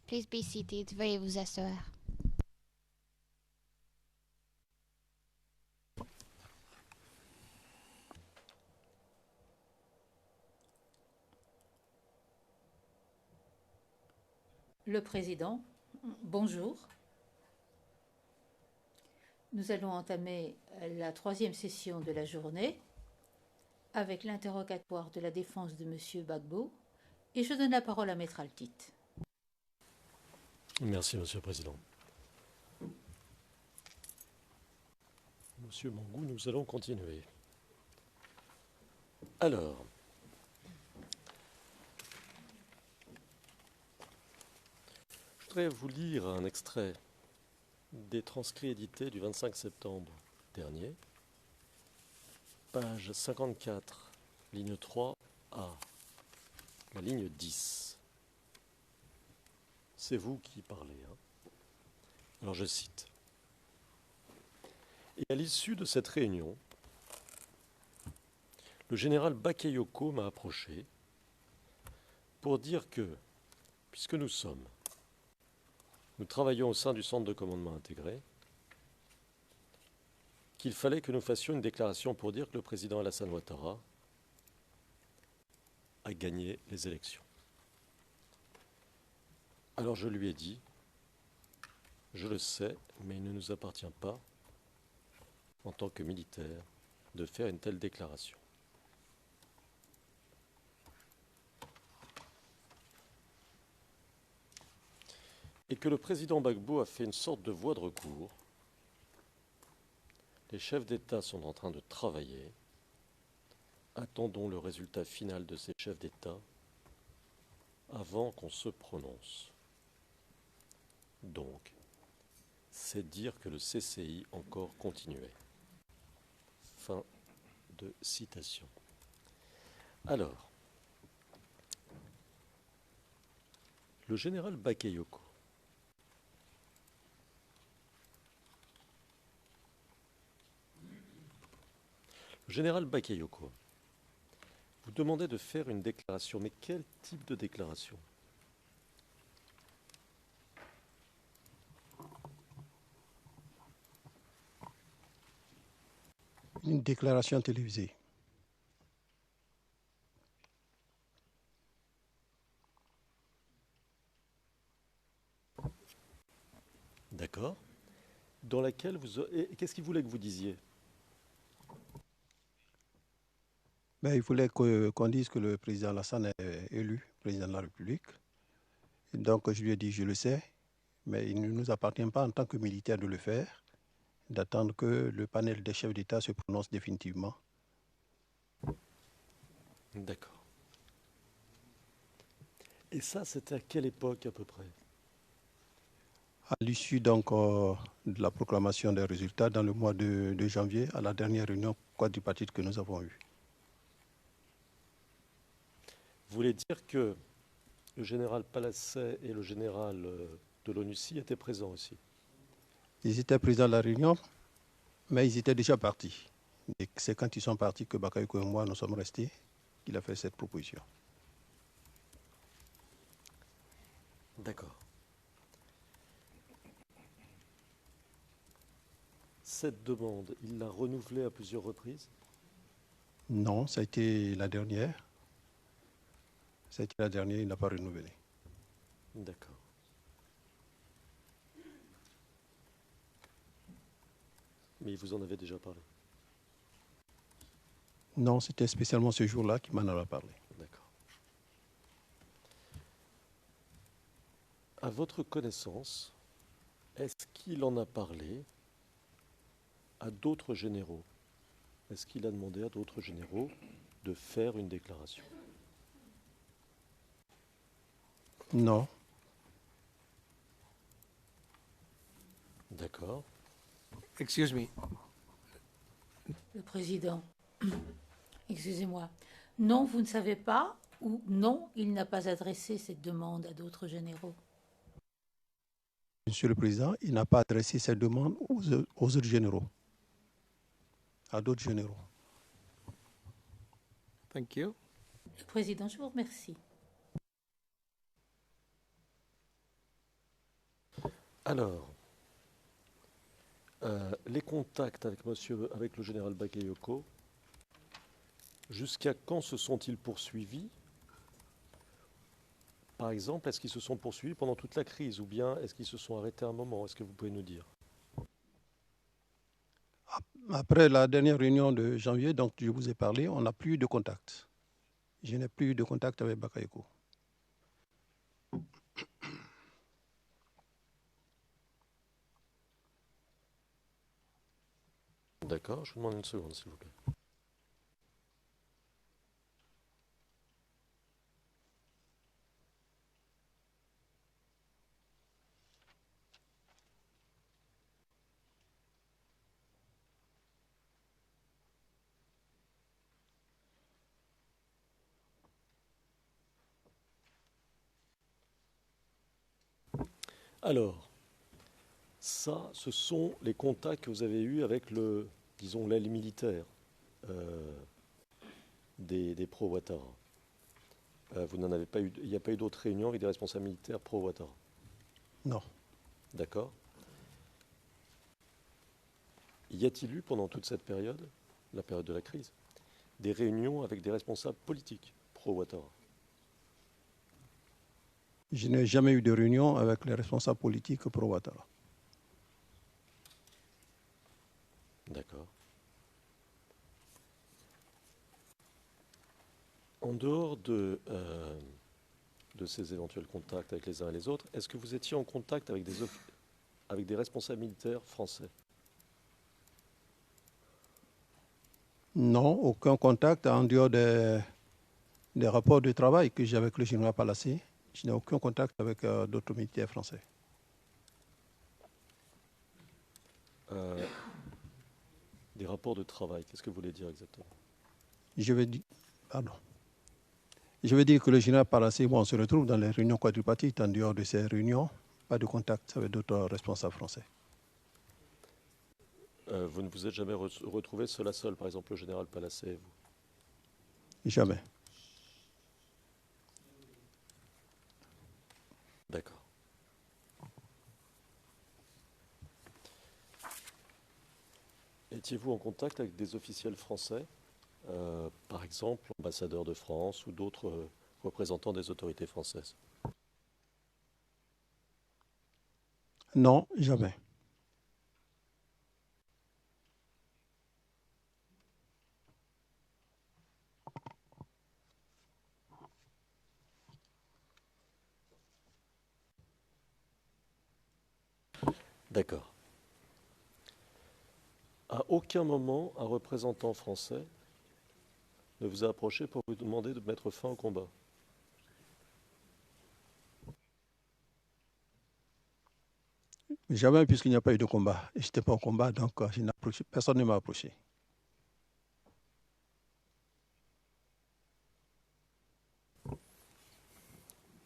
Please be seated. Veuillez vous asseoir. Le président, bonjour. Nous allons entamer la troisième session de la journée avec l'interrogatoire de la défense de M. Gbagbo et je donne la parole à Maître Altit. Merci, Monsieur le Président. Monsieur Mangou, nous allons continuer. Alors, je voudrais vous lire un extrait des transcrits édités du 25 septembre dernier, page 54, ligne 3A, la ligne 10. C'est vous qui parlez. Alors je cite. Et à l'issue de cette réunion, le général Bakayoko m'a approché pour dire que, puisque nous travaillons au sein du centre de commandement intégré, qu'il fallait que nous fassions une déclaration pour dire que le président Alassane Ouattara a gagné les élections. Alors je lui ai dit, je le sais, mais il ne nous appartient pas, en tant que militaire, de faire une telle déclaration. Et que le président Gbagbo a fait une sorte de voie de recours. Les chefs d'État sont en train de travailler. Attendons le résultat final de ces chefs d'État avant qu'on se prononce. Donc, c'est dire que le CCI encore continuait. Fin de citation. Alors, le général Bakayoko, vous demandez de faire une déclaration. Mais quel type de déclaration ? Une déclaration télévisée. D'accord. Dans laquelle vous... Qu'est-ce qu'il voulait que vous disiez ? Il voulait qu'on dise que le président Alassane est élu président de la République. Et donc je lui ai dit, je le sais, mais il ne nous appartient pas en tant que militaire de le faire, d'attendre que le panel des chefs d'État se prononce définitivement. D'accord. Et ça, c'était à quelle époque à peu près ? À l'issue donc de la proclamation des résultats dans le mois de janvier, à la dernière réunion quadripartite que nous avons eue. Vous voulez dire que le général Palasset et le général de l'ONUCI étaient présents aussi ? Ils étaient présents à la réunion, mais ils étaient déjà partis. Et c'est quand ils sont partis que Bakayoko et moi nous sommes restés qu'il a fait cette proposition. D'accord. Cette demande, il l'a renouvelée à plusieurs reprises ? Non, ça a été la dernière. Ça a été la dernière, il n'a pas renouvelé. D'accord. Mais vous en avez déjà parlé ? Non, c'était spécialement ce jour-là qu'il m'en a parlé. D'accord. À votre connaissance, est-ce qu'il en a parlé à d'autres généraux ? Est-ce qu'il a demandé à d'autres généraux de faire une déclaration ? Non. D'accord. Excuse me. Le président, excusez-moi. Non, vous ne savez pas ou non, il n'a pas adressé cette demande à d'autres généraux. Monsieur le Président, il n'a pas adressé cette demande aux autres généraux, à d'autres généraux. Thank you. Le président, je vous remercie. Alors, les contacts avec le général Bakayoko, jusqu'à quand se sont-ils poursuivis? Par exemple, est-ce qu'ils se sont poursuivis pendant toute la crise ou bien est-ce qu'ils se sont arrêtés à un moment? Est-ce que vous pouvez nous dire? Après la dernière réunion de janvier, donc je vous ai parlé, on n'a plus de contact. Je n'ai plus de contact avec Bakayoko. D'accord, je vous demande une seconde, s'il vous plaît. Alors, ça, ce sont les contacts que vous avez eus avec disons, l'aile militaire des pro-Ouattara. Vous n'en avez pas eu, il n'y a pas eu d'autres réunions avec des responsables militaires pro-Ouattara? Non. D'accord. Y a-t-il eu pendant toute cette période, la période de la crise, des réunions avec des responsables politiques pro-Ouattara? Je n'ai jamais eu de réunion avec les responsables politiques pro-Ouattara. D'accord. En dehors de ces éventuels contacts avec les uns et les autres, est-ce que vous étiez en contact avec des responsables militaires français? Non, aucun contact en dehors des rapports de travail que j'ai avec le général Palassé. Je n'ai aucun contact avec d'autres militaires français. Des rapports de travail, qu'est-ce que vous voulez dire exactement? Je vais dire que le général Palassé, on se retrouve dans les réunions quadripartites. En dehors de ces réunions, pas de contact avec d'autres responsables français. Vous ne vous êtes jamais retrouvé seul à seul, par exemple le général Palassé et vous? Jamais. D'accord. Étiez-vous en contact avec des officiels français, par exemple l'ambassadeur de France ou d'autres représentants des autorités françaises? Non, jamais. D'accord. À aucun moment, un représentant français ne vous a approché pour vous demander de mettre fin au combat? Jamais, puisqu'il n'y a pas eu de combat. Je n'étais pas au combat, donc personne ne m'a approché.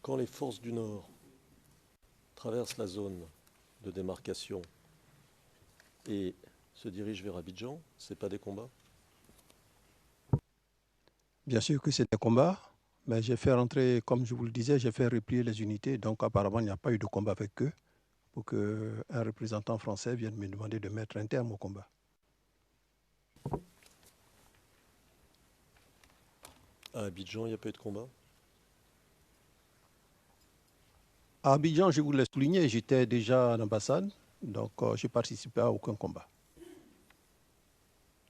Quand les forces du Nord traversent la zone de démarcation et se dirigent vers Abidjan, ce n'est pas des combats? Bien sûr que c'est des combats, mais j'ai fait rentrer, comme je vous le disais, j'ai fait replier les unités, donc apparemment il n'y a pas eu de combat avec eux pour qu'un représentant français vienne me demander de mettre un terme au combat. À Abidjan, il n'y a pas eu de combat? À Abidjan, je vous l'ai souligné, j'étais déjà à l'ambassade, donc je ne participais à aucun combat.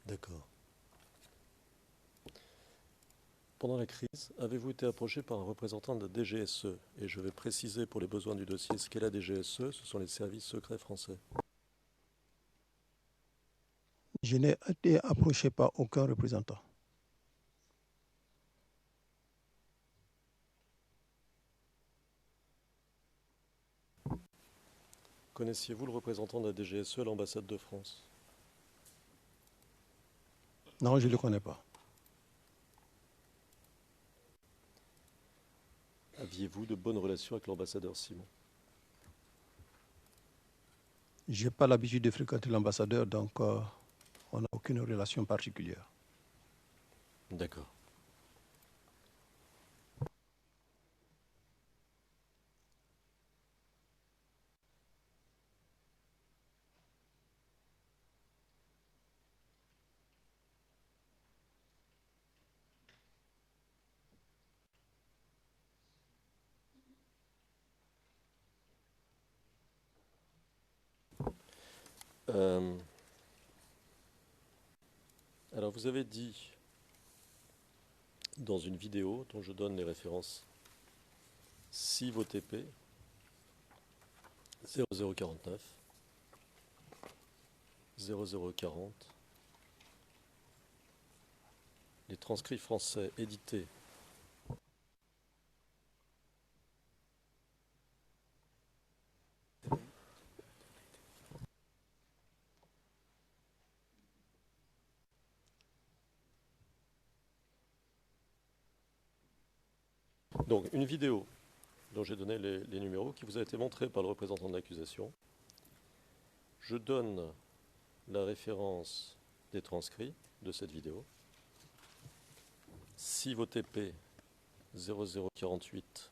D'accord. Pendant la crise, avez-vous été approché par un représentant de la DGSE? Et je vais préciser pour les besoins du dossier ce qu'est la DGSE, ce sont les services secrets français. Je n'ai été approché par aucun représentant. Connaissiez-vous le représentant de la DGSE à l'ambassade de France? Non, je ne le connais pas. Aviez-vous de bonnes relations avec l'ambassadeur Simon? Je n'ai pas l'habitude de fréquenter l'ambassadeur, donc on n'a aucune relation particulière. D'accord. Alors, vous avez dit dans une vidéo dont je donne les références 6 VOTP 0049 0040 les transcrits français édités donc une vidéo dont j'ai donné les numéros qui vous a été montrée par le représentant de l'accusation. Je donne la référence des transcrits de cette vidéo. 6 VOTP 0048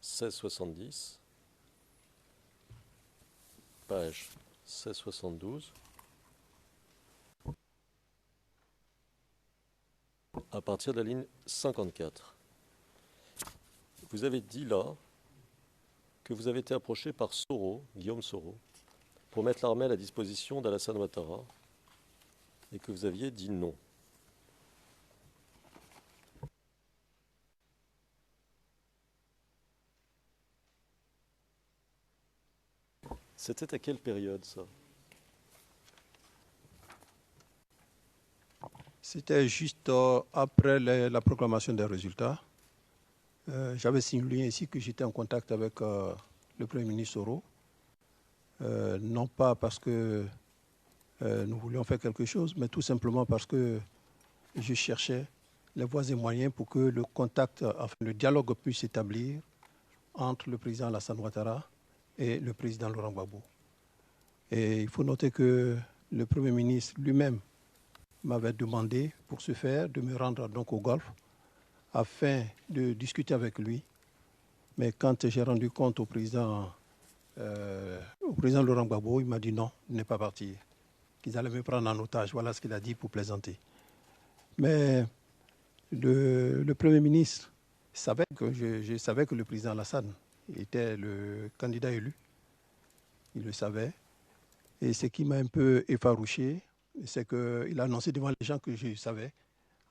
1670 page 1672 à partir de la ligne 54. Vous avez dit là que vous avez été approché par Soro, Guillaume Soro, pour mettre l'armée à la disposition d'Alassane Ouattara et que vous aviez dit non. C'était à quelle période ça? C'était juste après la proclamation des résultats. J'avais signalé ici que j'étais en contact avec le Premier ministre Soro. Non pas parce que nous voulions faire quelque chose, mais tout simplement parce que je cherchais les voies et moyens pour que le contact, enfin le dialogue puisse s'établir entre le président Alassane Ouattara et le président Laurent Gbagbo. Et il faut noter que le Premier ministre lui-même m'avait demandé pour ce faire de me rendre donc au Golfe afin de discuter avec lui. Mais quand j'ai rendu compte au président Laurent Gbagbo, il m'a dit non, il n'est pas parti, qu'ils allaient me prendre en otage. Voilà ce qu'il a dit pour plaisanter. Mais le Premier ministre savait que je savais que le président Alassane était le candidat élu. Il le savait. Et ce qui m'a un peu effarouché, c'est qu'il a annoncé devant les gens que je savais,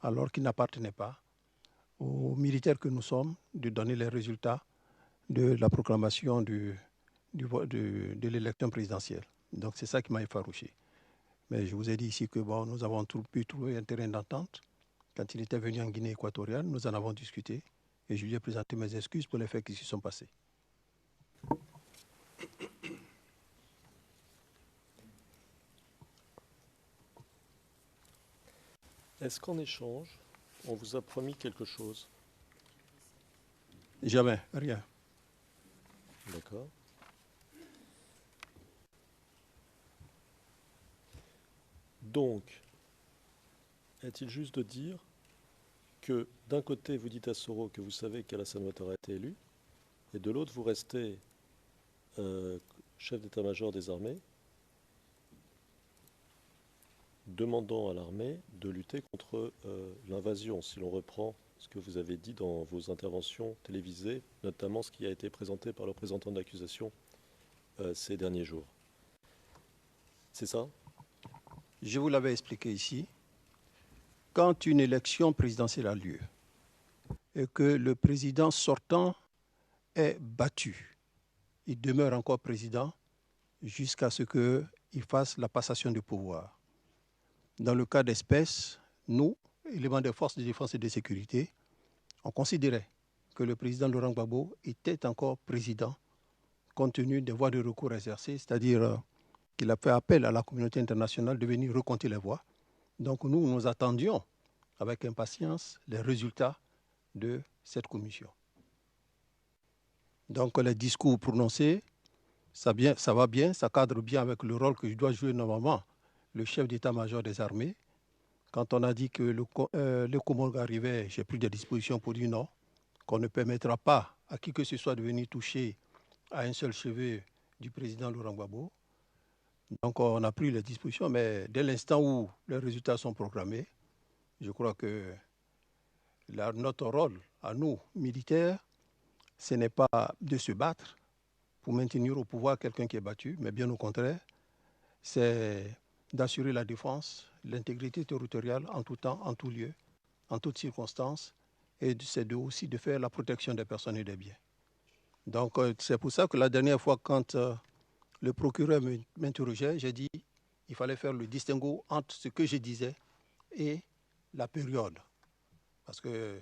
alors qu'il n'appartenait pas aux militaires que nous sommes, de donner les résultats de la proclamation de l'élection présidentielle. Donc c'est ça qui m'a effarouché. Mais je vous ai dit ici que bon, nous avons pu trouver un terrain d'entente. Quand il était venu en Guinée équatoriale, nous en avons discuté et je lui ai présenté mes excuses pour les faits qui s'y sont passés. Est-ce qu'en échange, on vous a promis quelque chose? Jamais, rien. D'accord. Donc, est-il juste de dire que d'un côté, vous dites à Soro que vous savez qu'Alassane Ouattara a été élu, et de l'autre, vous restez chef d'état-major des armées, demandant à l'armée de lutter contre l'invasion, si l'on reprend ce que vous avez dit dans vos interventions télévisées, notamment ce qui a été présenté par le représentant de l'accusation ces derniers jours. C'est ça? Je vous l'avais expliqué ici. Quand une élection présidentielle a lieu et que le président sortant est battu, il demeure encore président jusqu'à ce qu'il fasse la passation du pouvoir. Dans le cas d'espèce, nous, éléments des forces de défense et de sécurité, on considérait que le président Laurent Gbagbo était encore président compte tenu des voies de recours exercées, c'est-à-dire qu'il a fait appel à la communauté internationale de venir recompter les voix. Donc nous attendions avec impatience les résultats de cette commission. Donc les discours prononcés, ça va bien, ça cadre bien avec le rôle que je dois jouer normalement, le chef d'état-major des armées. Quand on a dit que le Comore arrivait, j'ai pris des dispositions pour dire non, qu'on ne permettra pas à qui que ce soit de venir toucher à un seul cheveu du président Laurent Gbagbo. Donc on a pris les dispositions, mais dès l'instant où les résultats sont programmés, je crois que notre rôle à nous, militaires, ce n'est pas de se battre, pour maintenir au pouvoir quelqu'un qui est battu, mais bien au contraire, c'est d'assurer la défense, l'intégrité territoriale en tout temps, en tout lieu, en toutes circonstances, et c'est aussi de faire la protection des personnes et des biens. Donc c'est pour ça que la dernière fois, quand le procureur m'interrogeait, j'ai dit qu'il fallait faire le distinguo entre ce que je disais et la période. Parce que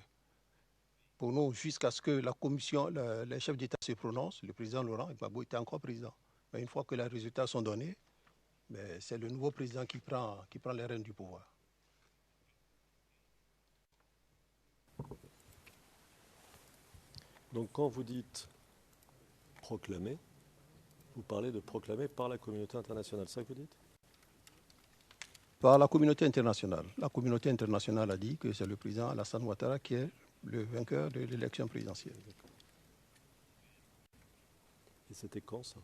pour nous, jusqu'à ce que la commission, les chefs d'État se prononcent, le président Laurent Gbagbo était encore président. Mais une fois que les résultats sont donnés, c'est le nouveau président qui prend les rênes du pouvoir. Donc quand vous dites proclamer, vous parlez de proclamer par la communauté internationale, c'est ça que vous dites? Par la communauté internationale. La communauté internationale a dit que c'est le président Alassane Ouattara qui est le vainqueur de l'élection présidentielle. Et c'était quand ça?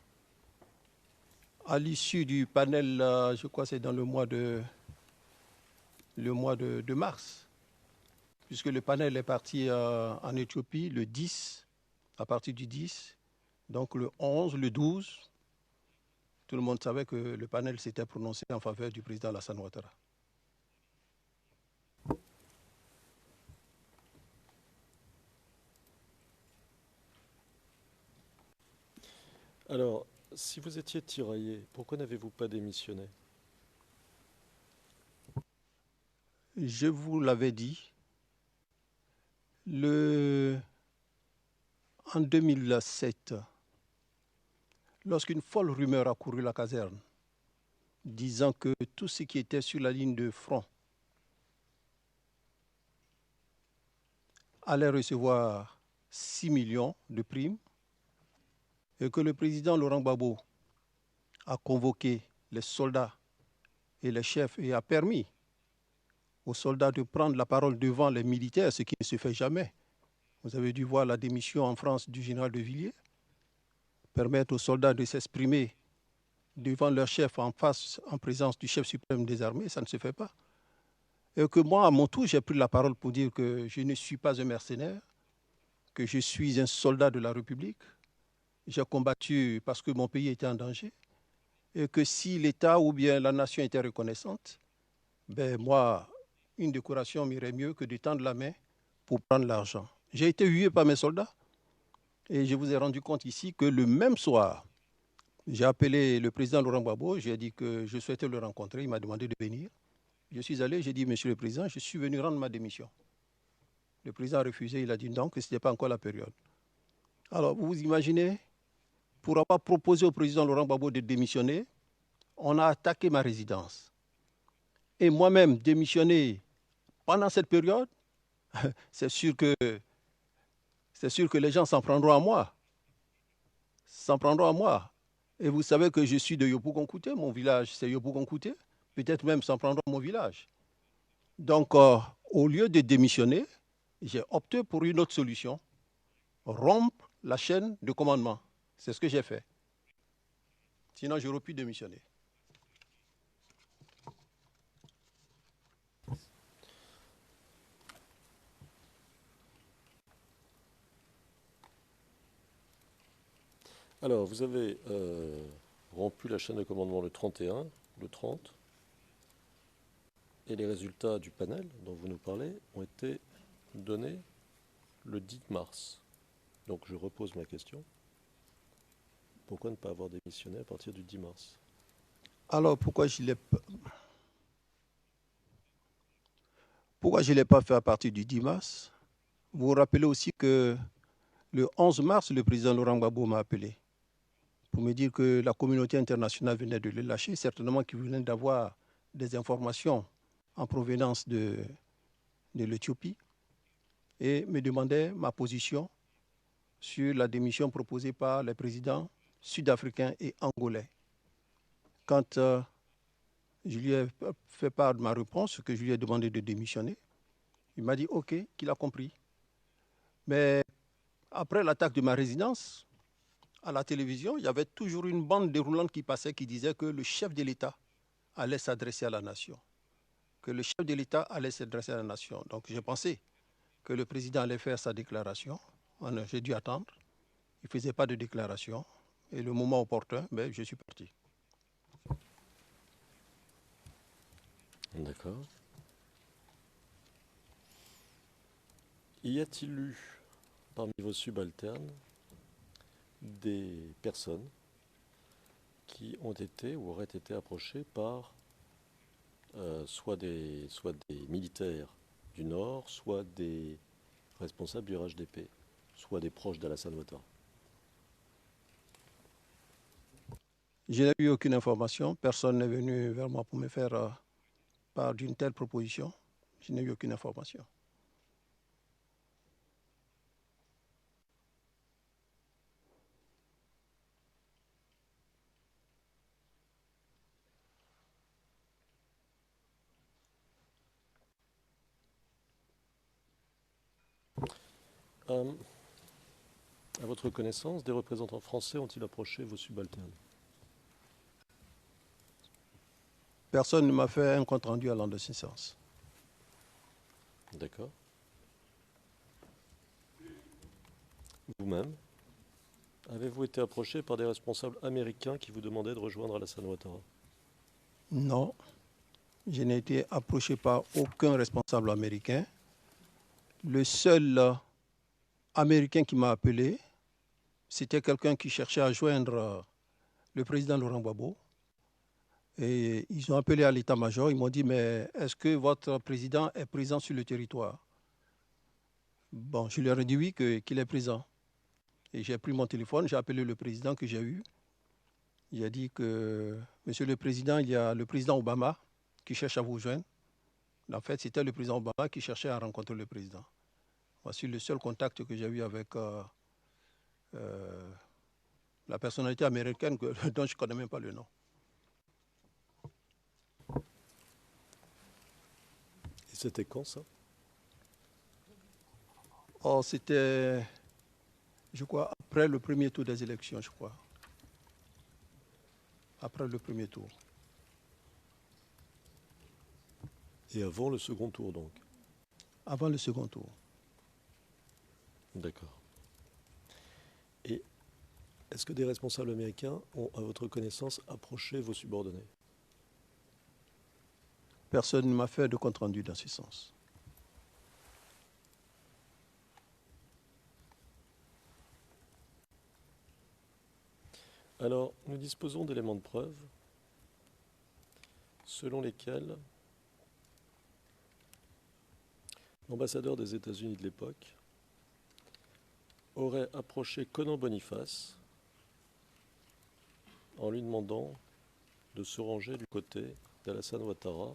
À l'issue du panel, je crois que c'est dans le mois de mars, puisque le panel est parti en Éthiopie le 10, à partir du 10, donc le 11, le 12, tout le monde savait que le panel s'était prononcé en faveur du président Alassane Ouattara. Alors, si vous étiez tiraillé, pourquoi n'avez-vous pas démissionné? Je vous l'avais dit, en 2007, lorsqu'une folle rumeur a couru la caserne, disant que tout ce qui était sur la ligne de front allait recevoir 6 millions de primes, et que le président Laurent Gbagbo a convoqué les soldats et les chefs et a permis aux soldats de prendre la parole devant les militaires, ce qui ne se fait jamais. Vous avez dû voir la démission en France du général de Villiers, permettre aux soldats de s'exprimer devant leur chef en présence du chef suprême des armées, ça ne se fait pas. Et que moi, à mon tour, j'ai pris la parole pour dire que je ne suis pas un mercenaire, que je suis un soldat de la République. J'ai combattu parce que mon pays était en danger, et que si l'État ou bien la nation était reconnaissante, moi, une décoration m'irait mieux que de tendre la main pour prendre l'argent. J'ai été hué par mes soldats, et je vous ai rendu compte ici que le même soir, j'ai appelé le président Laurent Gbagbo, j'ai dit que je souhaitais le rencontrer, il m'a demandé de venir. Je suis allé, j'ai dit, monsieur le président, je suis venu rendre ma démission. Le président a refusé, il a dit non, que ce n'était pas encore la période. Alors, vous vous imaginez, pour avoir proposé au président Laurent Gbagbo de démissionner, on a attaqué ma résidence. Et moi-même, démissionner pendant cette période, c'est sûr que les gens s'en prendront à moi. S'en prendront à moi. Et vous savez que je suis de Yopougon-Kouté, mon village c'est Yopougon-Kouté, peut-être même s'en prendront à mon village. Donc, au lieu de démissionner, j'ai opté pour une autre solution, rompre la chaîne de commandement. C'est ce que j'ai fait. Sinon, j'aurais pu démissionner. Alors, vous avez rompu la chaîne de commandement le 31, le 30, et les résultats du panel dont vous nous parlez ont été donnés le 10 mars. Donc, je repose ma question. Pourquoi ne pas avoir démissionné à partir du 10 mars? Alors, pourquoi je ne l'ai pas fait à partir du 10 mars? Vous vous rappelez aussi que le 11 mars, le président Laurent Gbagbo m'a appelé pour me dire que la communauté internationale venait de le lâcher, certainement qu'il venait d'avoir des informations en provenance de l'Éthiopie, et me demandait ma position sur la démission proposée par les présidents sud-africains et angolais. Quand je lui ai fait part de ma réponse, que je lui ai demandé de démissionner, il m'a dit OK, qu'il a compris. Mais après l'attaque de ma résidence, à la télévision, il y avait toujours une bande déroulante qui passait qui disait que le chef de l'État allait s'adresser à la nation. Que le chef de l'État allait s'adresser à la nation. Donc j'ai pensé que le président allait faire sa déclaration. J'ai dû attendre. Il ne faisait pas de déclaration. Et le moment opportun, ben, je suis parti. D'accord. Y a-t-il eu, parmi vos subalternes, des personnes qui ont été ou auraient été approchées par soit des militaires du Nord, soit des responsables du RHDP, soit des proches d'Alassane Ouattara? Je n'ai eu aucune information. Personne n'est venu vers moi pour me faire part d'une telle proposition. Je n'ai eu aucune information. Euh, à votre connaissance, des représentants français ont-ils approché vos subalternes? Personne ne m'a fait un compte rendu allant de ce sens. D'accord. Vous-même, avez-vous été approché par des responsables américains qui vous demandaient de rejoindre Alassane Ouattara? Non, je n'ai été approché par aucun responsable américain. Le seul Américain qui m'a appelé, c'était quelqu'un qui cherchait à joindre le président Laurent Gbagbo. Et ils ont appelé à l'état-major, ils m'ont dit, mais est-ce que votre président est présent sur le territoire? Bon, je leur ai dit oui, qu'il est présent. Et j'ai pris mon téléphone, j'ai appelé le président que j'ai eu. Il a dit que, monsieur le président, il y a le président Obama qui cherche à vous joindre. En fait, c'était le président Obama qui cherchait à rencontrer le président. Voici le seul contact que j'ai eu avec la personnalité américaine dont je ne connais même pas le nom. Et c'était quand ça? Oh, c'était, je crois, après le premier tour des élections, je crois. Après le premier tour. Et avant le second tour, donc? Avant le second tour. D'accord. Et est-ce que des responsables américains ont, à votre connaissance, approché vos subordonnés? Personne ne m'a fait de compte rendu dans ce sens. Alors, nous disposons d'éléments de preuve selon lesquels l'ambassadeur des États-Unis de l'époque aurait approché Conan Boniface en lui demandant de se ranger du côté d'Alassane Ouattara.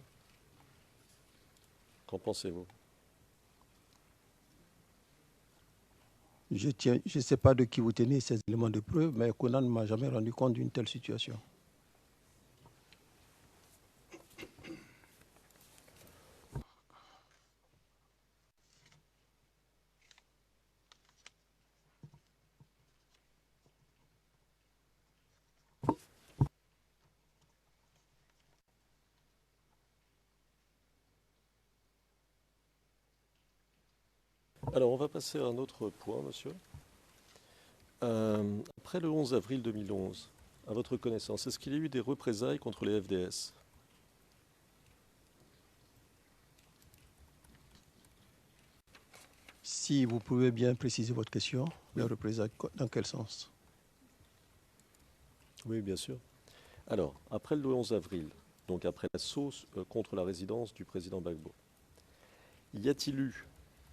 Qu'en pensez-vous? Je ne sais pas de qui vous tenez ces éléments de preuve, mais Conan ne m'a jamais rendu compte d'une telle situation. Alors, on va passer à un autre point, monsieur. Après le 11 avril 2011, à votre connaissance, est-ce qu'il y a eu des représailles contre les FDS? Si vous pouvez bien préciser votre question, les représailles, dans quel sens? Oui, bien sûr. Alors, après le 11 avril, donc après l'assaut contre la résidence du président Gbagbo, y a-t-il eu,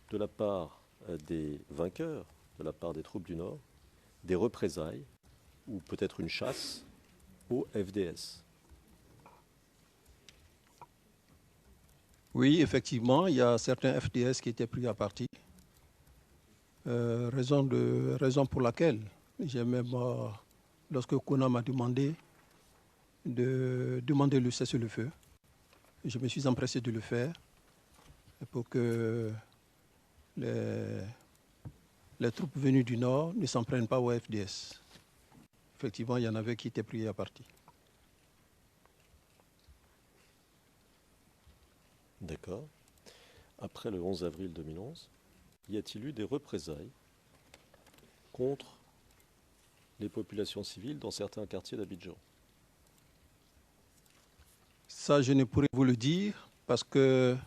de la part des vainqueurs, de la part des troupes du Nord, des représailles ou peut-être une chasse au FDS? Oui, effectivement, il y a certains FDS qui étaient pris à partie. Raison pour laquelle j'ai même, lorsque Conan m'a demandé de demander le cessez-le-feu, je me suis empressé de le faire pour que les troupes venues du Nord ne s'en prennent pas au FDS. Effectivement, il y en avait qui étaient pris à partie. D'accord. Après le 11 avril 2011, y a-t-il eu des représailles contre les populations civiles dans certains quartiers d'Abidjan? Ça, je ne pourrais vous le dire parce que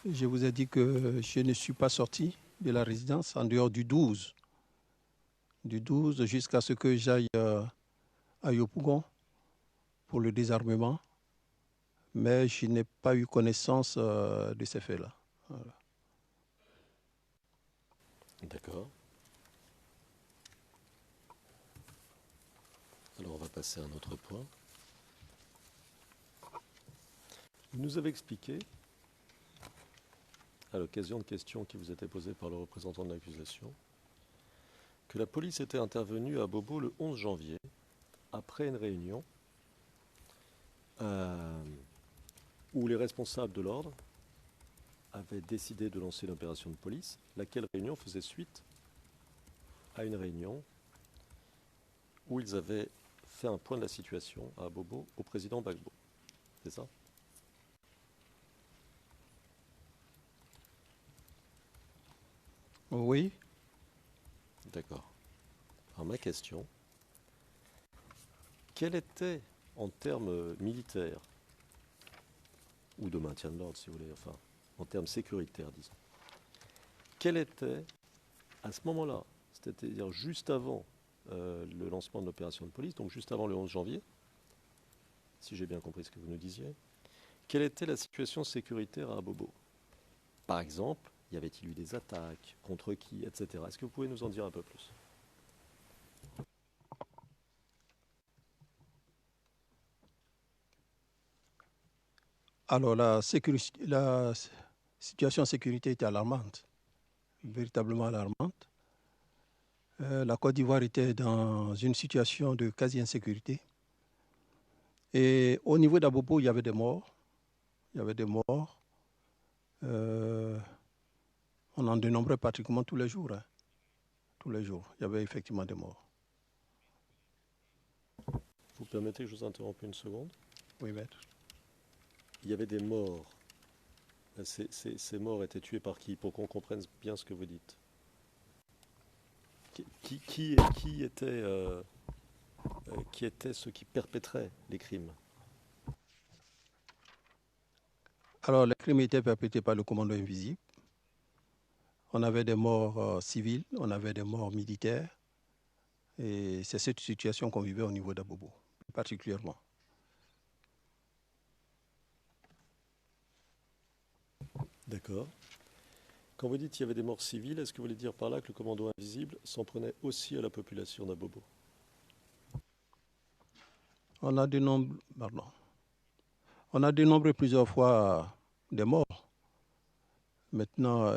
je vous ai dit que je ne suis pas sorti de la résidence en dehors du 12. Du 12 jusqu'à ce que j'aille à Yopougon pour le désarmement. Mais je n'ai pas eu connaissance de ces faits-là. Voilà. D'accord. Alors on va passer à un autre point. Vous nous avez expliqué, à l'occasion de questions qui vous étaient posées par le représentant de l'accusation, que la police était intervenue à Bobo le 11 janvier, après une réunion où les responsables de l'ordre avaient décidé de lancer une opération de police, laquelle réunion faisait suite à une réunion où ils avaient fait un point de la situation à Bobo au président Gbagbo. C'est ça? Oui. D'accord. Alors ma question, quel était, en termes militaires, ou de maintien de l'ordre si vous voulez, enfin, en termes sécuritaires disons, quel était, à ce moment-là, c'est-à-dire juste avant le lancement de l'opération de police, donc juste avant le 11 janvier, si j'ai bien compris ce que vous nous disiez, quelle était la situation sécuritaire à Bobo? Par exemple, y avait-il eu des attaques, contre qui, etc. Est-ce que vous pouvez nous en dire un peu plus? Alors, la situation en sécurité était alarmante, véritablement alarmante. La Côte d'Ivoire était dans une situation de quasi-insécurité. Et au niveau d'Abobo, il y avait des morts. Il y avait des morts. On en dénombrait pratiquement tous les jours. Tous les jours, il y avait effectivement des morts. Vous permettez que je vous interrompe une seconde? Oui, maître. Il y avait des morts. Ces morts étaient tués par qui? Pour qu'on comprenne bien ce que vous dites. Qui étaient ceux qui perpétraient les crimes? Alors, les crimes étaient perpétrés par le commando invisible. On avait des morts civils, on avait des morts militaires. Et c'est cette situation qu'on vivait au niveau d'Abobo, particulièrement. D'accord. Quand vous dites qu'il y avait des morts civiles, est-ce que vous voulez dire par là que le commando invisible s'en prenait aussi à la population d'Abobo? On a dénombré plusieurs fois des morts. Maintenant,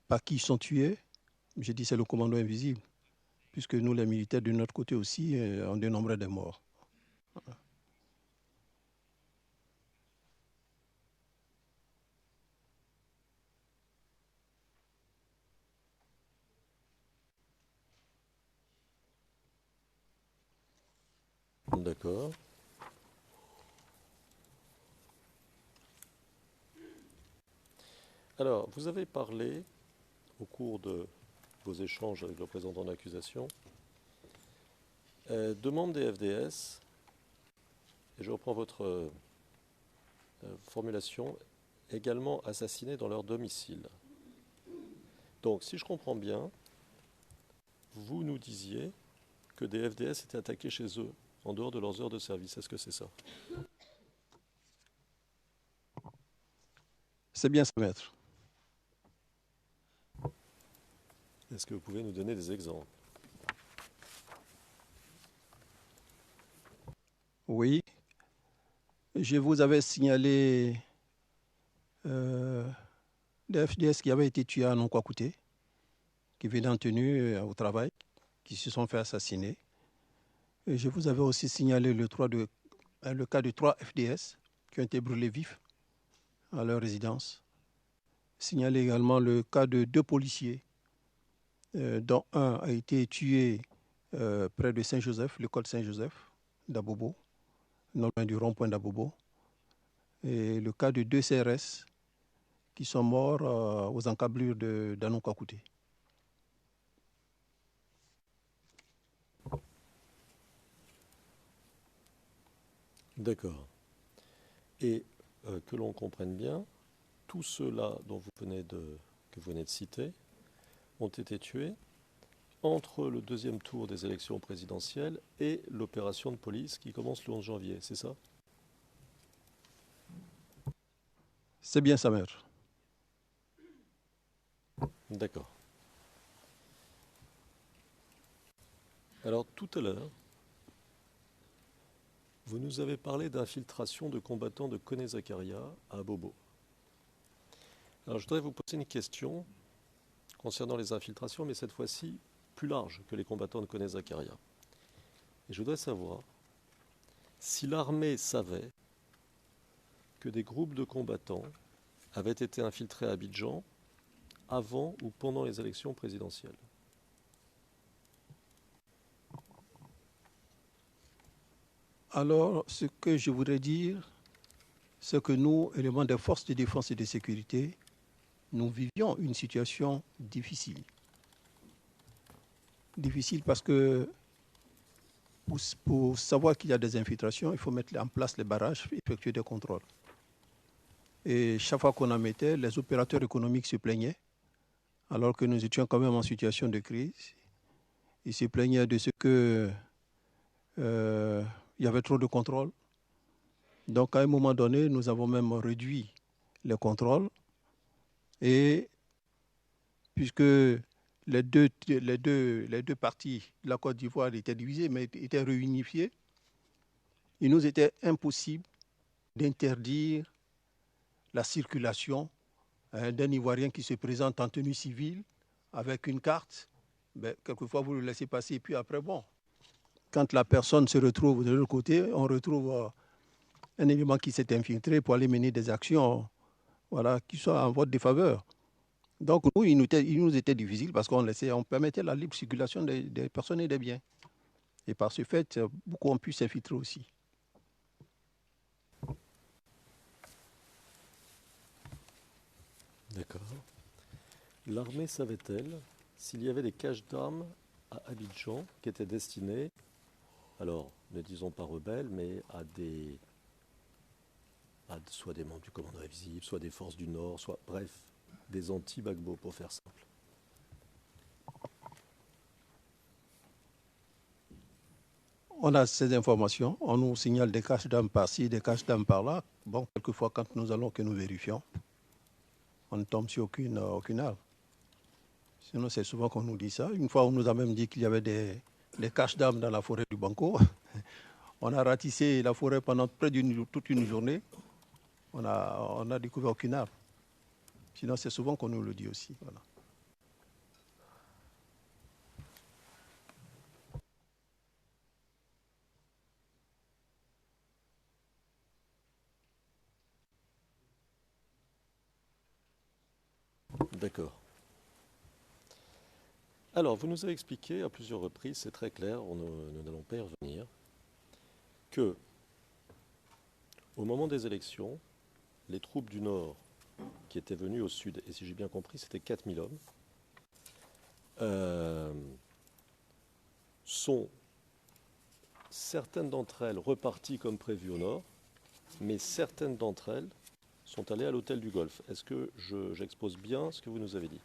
par qui ils sont tués, je dis c'est le commando invisible, puisque nous, les militaires de notre côté aussi, on dénombrait des morts. D'accord. Alors, vous avez parlé, au cours de vos échanges avec le représentant de l'accusation, de membres des FDS, et je reprends votre formulation, également assassinés dans leur domicile. Donc, si je comprends bien, vous nous disiez que des FDS étaient attaqués chez eux, en dehors de leurs heures de service. Est-ce que c'est ça? C'est bien ça, maître. Est-ce que vous pouvez nous donner des exemples? Oui. Je vous avais signalé des FDS qui avaient été tués à Nonkwakouté, qui venaient en tenue au travail, qui se sont fait assassiner. Et je vous avais aussi signalé le cas de 3 FDS qui ont été brûlés vifs à leur résidence. Signalé également le cas de 2 policiers, dont un a été tué près de Saint-Joseph, l'école Saint-Joseph d'Abobo, non loin du rond-point d'Abobo. Et le cas de 2 CRS qui sont morts aux encablures d'Anoukakouté. D'accord. Et que l'on comprenne bien, tous ceux-là que vous venez de citer ont été tués entre le deuxième tour des élections présidentielles et l'opération de police qui commence le 11 janvier, c'est ça? C'est bien ça, maître. D'accord. Alors tout à l'heure, vous nous avez parlé d'infiltration de combattants de Kone Zakaria à Bobo. Alors je voudrais vous poser une question concernant les infiltrations, mais cette fois-ci plus large que les combattants de Kone Zakaria. Et je voudrais savoir si l'armée savait que des groupes de combattants avaient été infiltrés à Abidjan avant ou pendant les élections présidentielles. Alors, ce que je voudrais dire, c'est que nous, éléments des forces de défense et de sécurité, nous vivions une situation difficile. Difficile parce que pour savoir qu'il y a des infiltrations, il faut mettre en place les barrages, effectuer des contrôles. Et chaque fois qu'on en mettait, les opérateurs économiques se plaignaient, alors que nous étions quand même en situation de crise. Ils se plaignaient de ce que il y avait trop de contrôles. Donc, à un moment donné, nous avons même réduit les contrôles. Et puisque les deux parties de la Côte d'Ivoire étaient divisées, mais étaient réunifiées, il nous était impossible d'interdire la circulation d'un Ivoirien qui se présente en tenue civile avec une carte. Ben, quelquefois, vous le laissez passer, et puis après, bon, quand la personne se retrouve de l'autre côté, on retrouve un élément qui s'est infiltré pour aller mener des actions, voilà, qui soient en votre défaveur. Donc, nous, il nous était difficile parce on permettait la libre circulation des personnes et des biens. Et par ce fait, beaucoup ont pu s'infiltrer aussi. D'accord. L'armée savait-elle s'il y avait des caches d'armes à Abidjan qui étaient destinées, alors ne disons pas rebelles, mais à soit des membres du commandement invisible, soit des forces du Nord, soit bref, des anti-Gbagbo pour faire simple. On a ces informations, on nous signale des caches d'armes par-ci, des caches d'armes par-là. Bon, quelquefois, quand nous allons, que nous vérifions, on ne tombe sur aucune arme. Sinon, c'est souvent qu'on nous dit ça. Une fois, on nous a même dit qu'il y avait des caches d'armes dans la forêt du Banco. On a ratissé la forêt pendant près toute une journée. On a découvert aucune arme. Sinon, c'est souvent qu'on nous le dit aussi. Voilà. D'accord. Alors, vous nous avez expliqué à plusieurs reprises, c'est très clair, nous n'allons pas y revenir, que au moment des élections, les troupes du Nord qui étaient venues au Sud, et si j'ai bien compris, c'était 4000 hommes, sont certaines d'entre elles reparties comme prévu au Nord, mais certaines d'entre elles sont allées à l'hôtel du Golfe. Est-ce que j'expose bien ce que vous nous avez dit?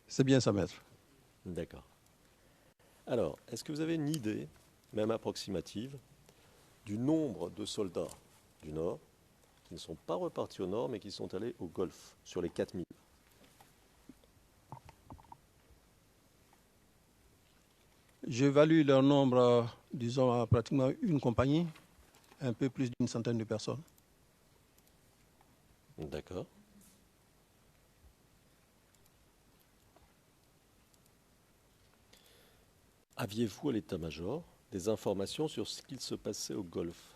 C'est bien ça, maître. D'accord. Alors, est-ce que vous avez une idée, même approximative, du nombre de soldats du Nord qui ne sont pas repartis au Nord, mais qui sont allés au Golfe, sur les 4000? J'évalue leur nombre, disons, à pratiquement une compagnie, un peu plus d'une centaine de personnes. D'accord. Aviez-vous à l'état-major des informations sur ce qu'il se passait au Golfe?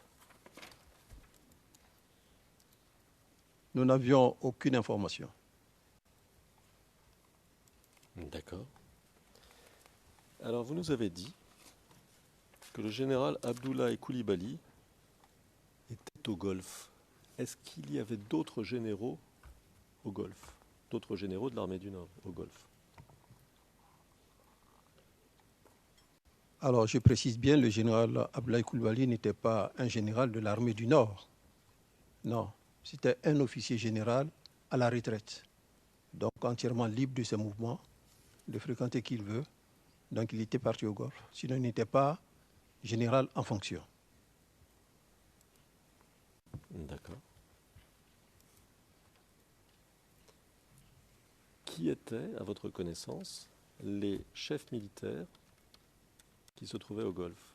Nous n'avions aucune information. D'accord. Alors, vous nous avez dit que le général Abdoulaye Coulibaly était au Golfe. Est-ce qu'il y avait d'autres généraux au Golfe? D'autres généraux de l'armée du Nord au Golfe? Alors, je précise bien, le général Abdoulaye Coulibaly n'était pas un général de l'armée du Nord. Non, c'était un officier général à la retraite. Donc, entièrement libre de ses mouvements, de fréquenter qui il veut. Donc, il était parti au Golfe. Sinon, il n'était pas général en fonction. D'accord. Qui étaient, à votre connaissance, les chefs militaires qui se trouvaient au Golfe?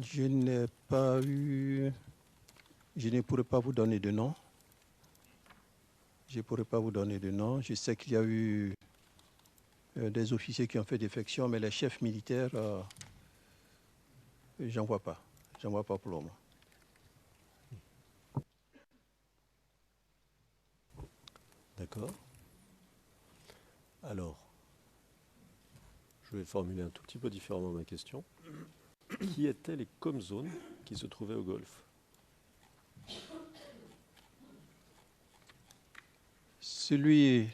Je n'ai pas eu... Je ne pourrais pas vous donner de nom. Je ne pourrais pas vous donner de nom. Je sais qu'il y a eu des officiers qui ont fait défection, mais les chefs militaires, j'en vois pas. J'en vois pas pour le moment. D'accord. Alors, je vais formuler un tout petit peu différemment ma question. Qui étaient les comzones qui se trouvaient au Golfe? Celui...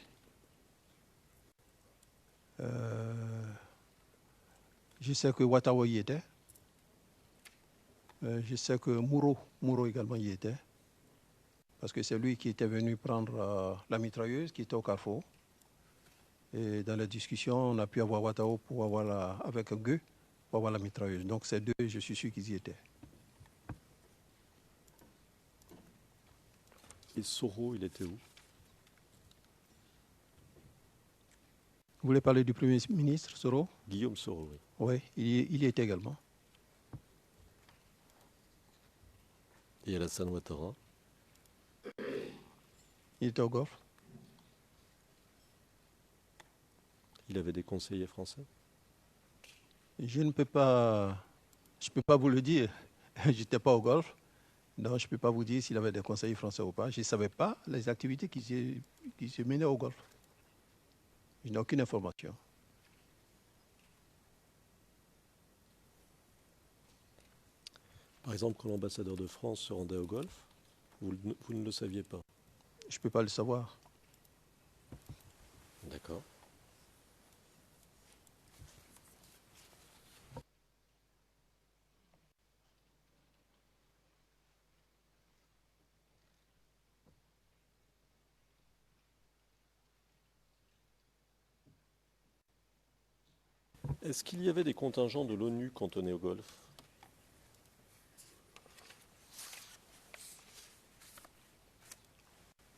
je sais que Ouattara y était. Je sais que Mouro également y était. Parce que c'est lui qui était venu prendre la mitrailleuse qui était au carrefour. Et dans la discussion, on a pu avoir Ouattara pour avoir avec un gueux pour avoir la mitrailleuse. Donc ces deux, je suis sûr qu'ils y étaient. Et Soro, il était où? Vous voulez parler du Premier ministre, Soro? Guillaume Soro, oui. Oui, il y était également. Et Alassane Ouattara? Il était au Golfe. Il avait des conseillers français? Je peux pas vous le dire. Je n'étais pas au Golfe. Donc, je ne peux pas vous dire s'il avait des conseillers français ou pas. Je ne savais pas les activités qui se menaient au Golfe. Je n'ai aucune information. Par exemple, quand l'ambassadeur de France se rendait au Golfe, vous ne le saviez pas? Je ne peux pas le savoir. D'accord. Est-ce qu'il y avait des contingents de l'ONU cantonnés au Golfe?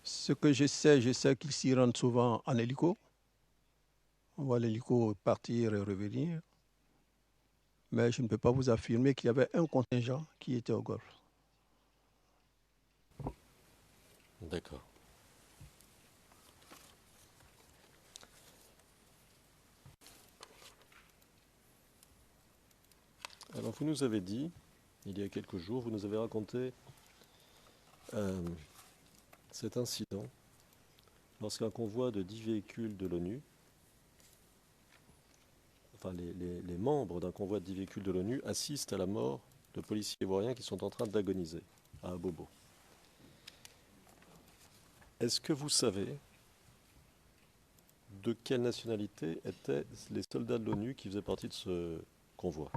Ce que je sais qu'ils s'y rendent souvent en hélico. On voit l'hélico partir et revenir. Mais je ne peux pas vous affirmer qu'il y avait un contingent qui était au Golfe. D'accord. Alors, vous nous avez dit, il y a quelques jours, vous nous avez raconté cet incident lorsqu'un convoi de 10 véhicules de l'ONU, enfin les membres d'un convoi de 10 véhicules de l'ONU assistent à la mort de policiers ivoiriens qui sont en train d'agoniser à Abobo. Est-ce que vous savez de quelle nationalité étaient les soldats de l'ONU qui faisaient partie de ce convoi?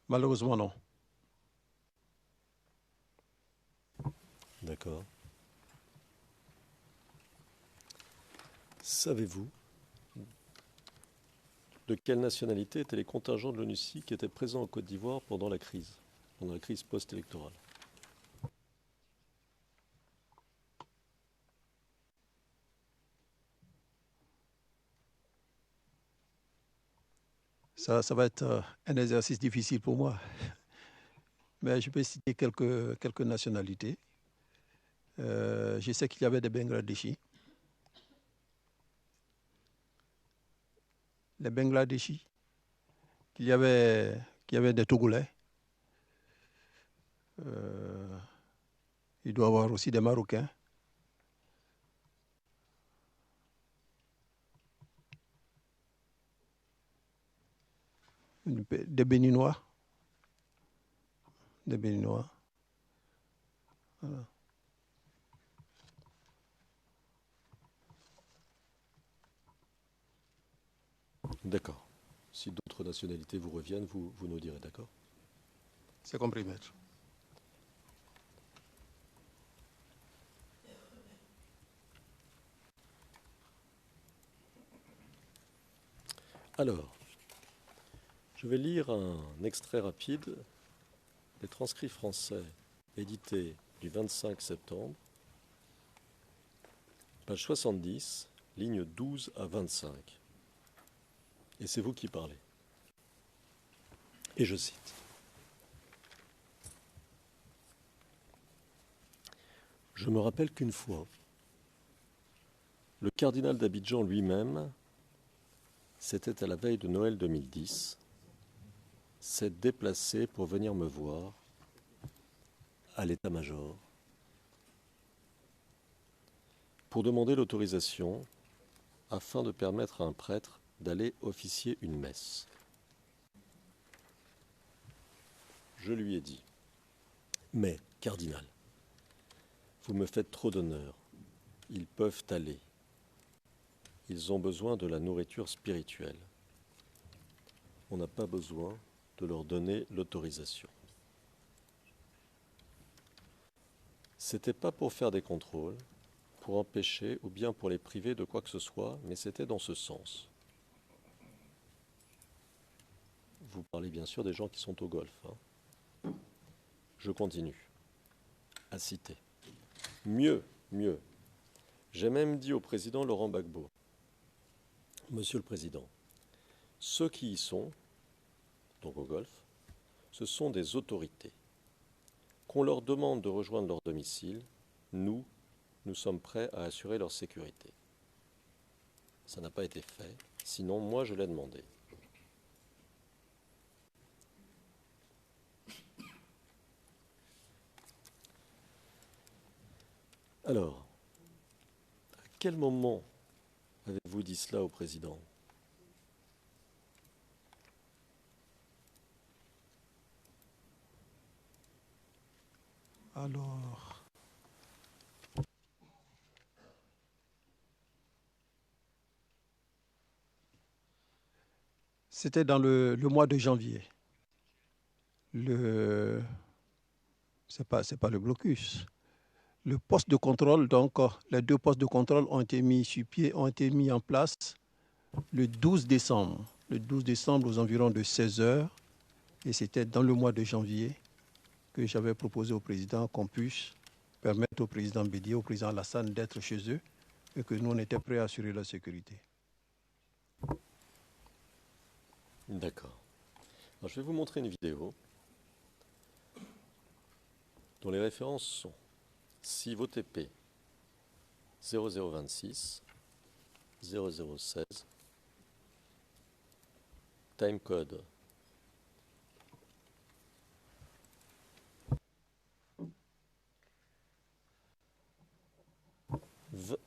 Malheureusement, non. D'accord. Savez-vous de quelle nationalité étaient les contingents de l'ONUCI qui étaient présents en Côte d'Ivoire pendant la crise post-électorale? Ça va être un exercice difficile pour moi. Mais je peux citer quelques nationalités. Je sais qu'il y avait des Bangladeshis. Les Bangladeshis. Qu'il y avait des Togolais. Il doit y avoir aussi des Marocains. Des Béninois. des Béninois. Voilà. D'accord. Si d'autres nationalités vous reviennent, vous nous direz, d'accord? C'est compris, maître. Alors, je vais lire un extrait rapide des transcrits français édités du 25 septembre, page 70, lignes 12 à 25. Et c'est vous qui parlez. Et je cite. Je me rappelle qu'une fois, le cardinal d'Abidjan lui-même, c'était à la veille de Noël 2010, s'est déplacé pour venir me voir à l'état-major pour demander l'autorisation afin de permettre à un prêtre d'aller officier une messe. Je lui ai dit, mais, cardinal, vous me faites trop d'honneur, ils peuvent aller. Ils ont besoin de la nourriture spirituelle. On n'a pas besoin de leur donner l'autorisation. C'était pas pour faire des contrôles, pour empêcher ou bien pour les priver de quoi que ce soit, mais c'était dans ce sens. Vous parlez bien sûr des gens qui sont au Golfe. Hein. Je continue à citer. Mieux. J'ai même dit au président Laurent Gbagbo, Monsieur le Président, ceux qui y sont, donc au Golfe, ce sont des autorités. Qu'on leur demande de rejoindre leur domicile, nous sommes prêts à assurer leur sécurité. Ça n'a pas été fait, sinon moi je l'ai demandé. Alors, à quel moment avez-vous dit cela au président? Alors, c'était dans le mois de janvier. C'est pas le blocus. Le poste de contrôle, donc les deux postes de contrôle ont été mis sur pied, ont été mis en place le 12 décembre. Le 12 décembre aux environs de 16 heures. Et c'était dans le mois de janvier que j'avais proposé au président qu'on puisse permettre au président Bédié, au président Alassane d'être chez eux et que nous, on était prêts à assurer la sécurité. D'accord. Alors, je vais vous montrer une vidéo dont les références sont CIV OTP 0026 0016 timecode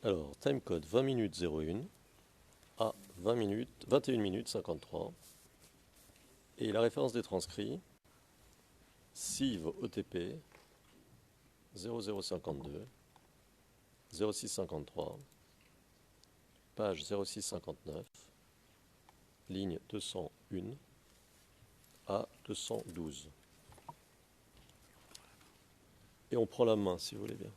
alors timecode 20 minutes 01 à 21 minutes 53 et la référence des transcrits CIV OTP 0052 0653 page 0659 ligne 201 à 212 et on prend la main si vous voulez bien.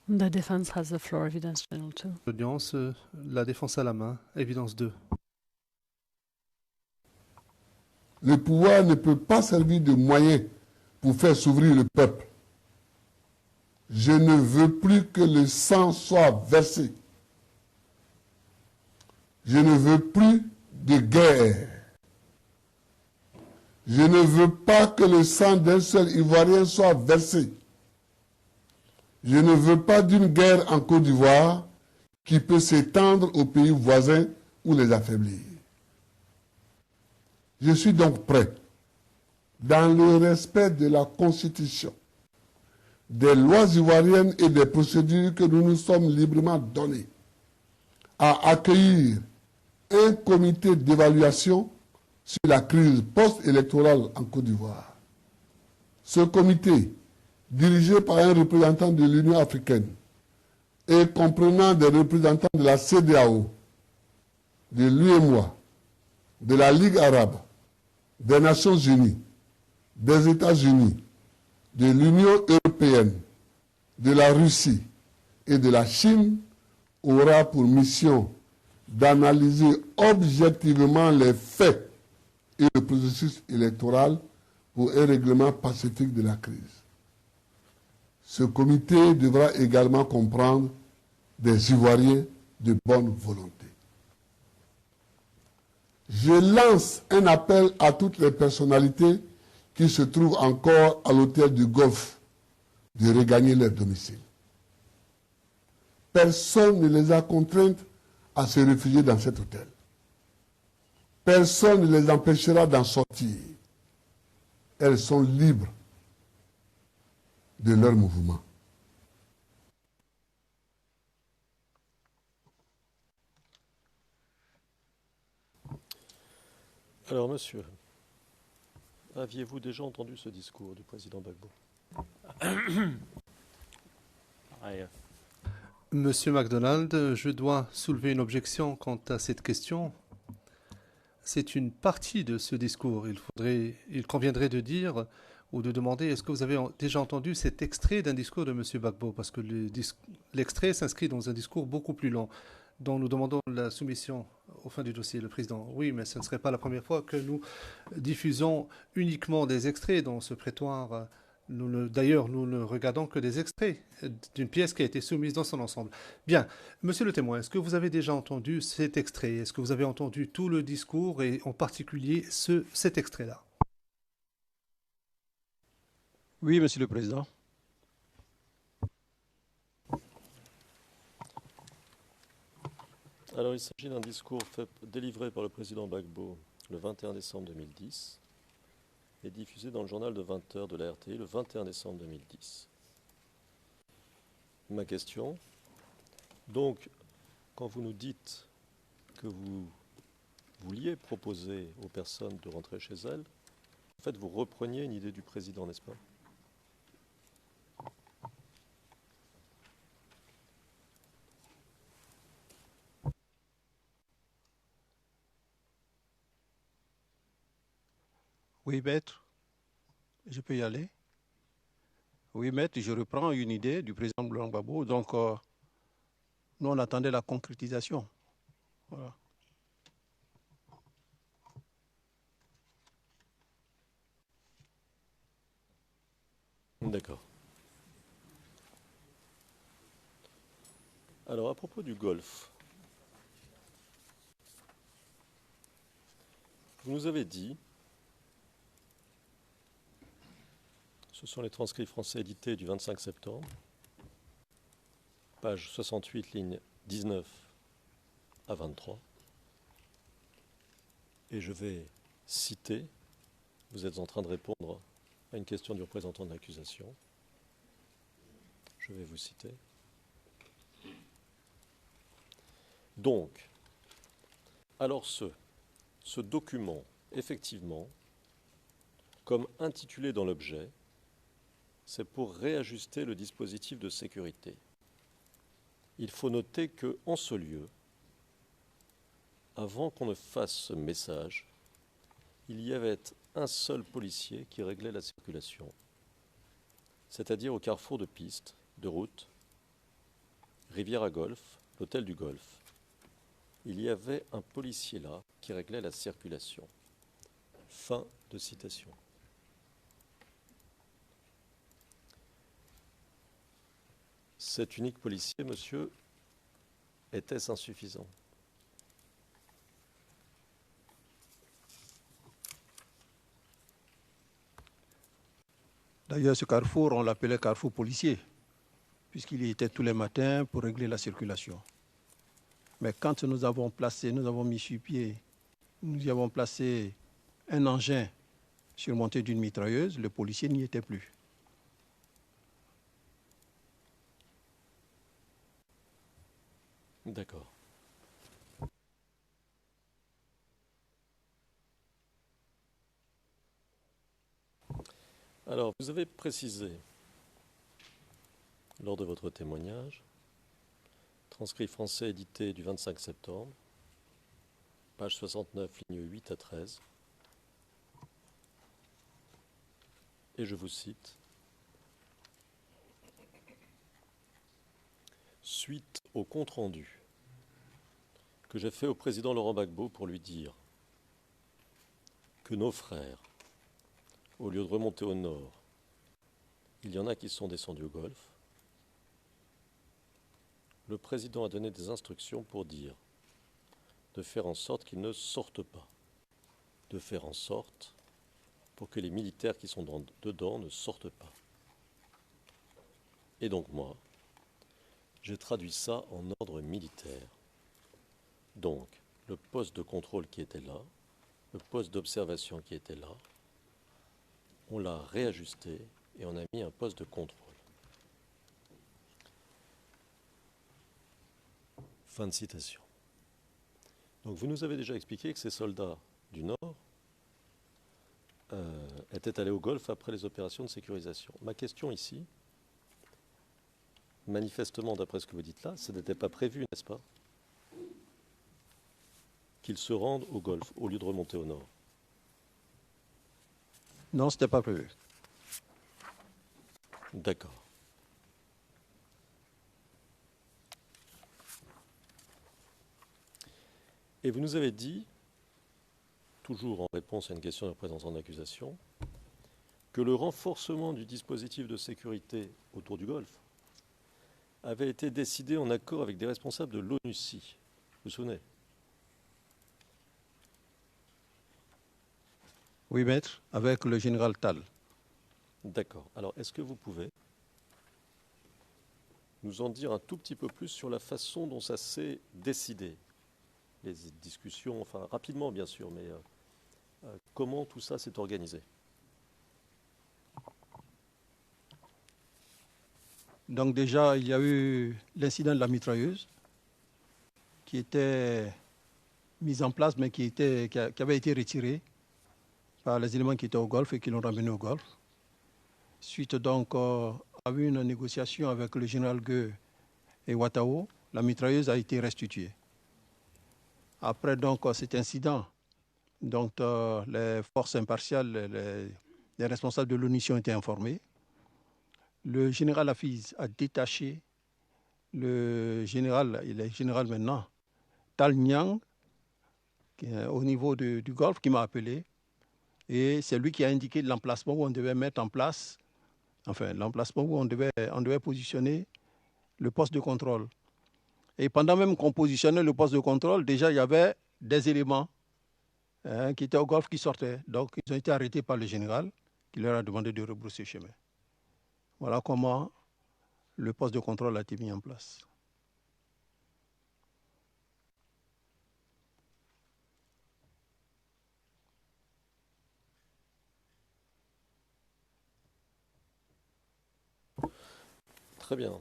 The defense has the floor, evidence channel 2. Audience, la défense à la main, évidence 2. Le pouvoir ne peut pas servir de moyen pour faire s'ouvrir le peuple. Je ne veux plus que le sang soit versé. Je ne veux plus de guerre. Je ne veux pas que le sang d'un seul Ivoirien soit versé. Je ne veux pas d'une guerre en Côte d'Ivoire qui peut s'étendre aux pays voisins ou les affaiblir. Je suis donc prêt, dans le respect de la Constitution, des lois ivoiriennes et des procédures que nous nous sommes librement données, à accueillir un comité d'évaluation sur la crise post-électorale en Côte d'Ivoire. Ce comité, dirigé par un représentant de l'Union africaine et comprenant des représentants de la CEDEAO, de l'UEMOA, de la Ligue arabe, des Nations unies, des États-Unis, de l'Union européenne, de la Russie et de la Chine, aura pour mission d'analyser objectivement les faits et le processus électoral pour un règlement pacifique de la crise. Ce comité devra également comprendre des Ivoiriens de bonne volonté. Je lance un appel à toutes les personnalités qui se trouvent encore à l'hôtel du Golfe de regagner leur domicile. Personne ne les a contraintes à se réfugier dans cet hôtel. Personne ne les empêchera d'en sortir. Elles sont libres de leur mouvement. Alors, monsieur, aviez-vous déjà entendu ce discours du président Gbagbo? Monsieur MacDonald, je dois soulever une objection quant à cette question. C'est une partie de ce discours. Il conviendrait de dire ou de demander est-ce que vous avez déjà entendu cet extrait d'un discours de M. Gbagbo, parce que l'extrait s'inscrit dans un discours beaucoup plus long, dont nous demandons la soumission au fin du dossier. Le président, oui, mais ce ne serait pas la première fois que nous diffusons uniquement des extraits dans ce prétoire. D'ailleurs, nous ne regardons que des extraits d'une pièce qui a été soumise dans son ensemble. Bien, monsieur le témoin, est-ce que vous avez déjà entendu cet extrait? Est-ce que vous avez entendu tout le discours et en particulier cet extrait-là? Oui, monsieur le président. Alors, il s'agit d'un discours délivré par le président Gbagbo le 21 décembre 2010 et diffusé dans le journal de 20h de la RTI le 21 décembre 2010. Ma question, donc, quand vous nous dites que vous vouliez proposer aux personnes de rentrer chez elles, en fait, vous repreniez une idée du président, n'est-ce pas? Oui, maître. Je peux y aller? Oui, maître, je reprends une idée du président Gbagbo. Donc, nous, on attendait la concrétisation. Voilà. D'accord. Alors, à propos du golf, vous nous avez dit, ce sont les transcrits français édités du 25 septembre, page 68, ligne 19 à 23, et je vais citer, vous êtes en train de répondre à une question du représentant de l'accusation, je vais vous citer. Donc, alors ce document, effectivement, comme intitulé dans l'objet, c'est pour réajuster le dispositif de sécurité. Il faut noter qu'en ce lieu, avant qu'on ne fasse ce message, il y avait un seul policier qui réglait la circulation, c'est-à-dire au carrefour de pistes, de routes, Rivière à Golfe, l'hôtel du Golfe. Il y avait un policier là qui réglait la circulation. Fin de citation. Cet unique policier, monsieur, était-ce insuffisant? D'ailleurs, ce carrefour, on l'appelait carrefour policier, puisqu'il y était tous les matins pour régler la circulation. Mais quand nous avons mis sur pied, nous y avons placé un engin surmonté d'une mitrailleuse, le policier n'y était plus. D'accord. Alors, vous avez précisé, lors de votre témoignage, transcrit français édité du 25 septembre, page 69, lignes 8 à 13, et je vous cite, « Suite au compte-rendu que j'ai fait au président Laurent Gbagbo pour lui dire que nos frères, au lieu de remonter au nord, il y en a qui sont descendus au Golfe, le président a donné des instructions pour dire de faire en sorte qu'ils ne sortent pas, de faire en sorte pour que les militaires qui sont dedans ne sortent pas. Et donc moi, j'ai traduit ça en ordre militaire. Donc, le poste de contrôle qui était là, le poste d'observation qui était là, on l'a réajusté et on a mis un poste de contrôle. Fin de citation. Donc vous nous avez déjà expliqué que ces soldats du Nord étaient allés au Golfe après les opérations de sécurisation. Ma question ici, manifestement d'après ce que vous dites là, ça n'était pas prévu, n'est-ce pas, qu'ils se rendent au Golfe au lieu de remonter au Nord? Non, ce n'était pas prévu. D'accord. Et vous nous avez dit, toujours en réponse à une question du représentant de l'accusation, que le renforcement du dispositif de sécurité autour du Golfe avait été décidé en accord avec des responsables de l'ONUCI. Vous vous souvenez? Oui, maître, avec le général Tal. D'accord. Alors, est-ce que vous pouvez nous en dire un tout petit peu plus sur la façon dont ça s'est décidé? Les discussions, enfin rapidement bien sûr, mais comment tout ça s'est organisé? Donc déjà, il y a eu l'incident de la mitrailleuse qui était mise en place, mais qui avait été retirée par les éléments qui étaient au Golfe et qui l'ont ramené au Golfe. Suite donc à une négociation avec le général Gueux et Ouattao, la mitrailleuse a été restituée. Après donc cet incident, donc, les forces impartiales, les responsables de l'ONUCI ont été informés. Le général Hafiz a détaché le général, il est général maintenant, Tal Nyang, au niveau du Golfe, qui m'a appelé. Et c'est lui qui a indiqué l'emplacement où on devait mettre en place, enfin l'emplacement où on devait positionner le poste de contrôle. Et pendant même qu'on positionnait le poste de contrôle, déjà il y avait des éléments qui étaient au Golfe qui sortaient. Donc ils ont été arrêtés par le général qui leur a demandé de rebrousser chemin. Voilà comment le poste de contrôle a été mis en place. Très bien.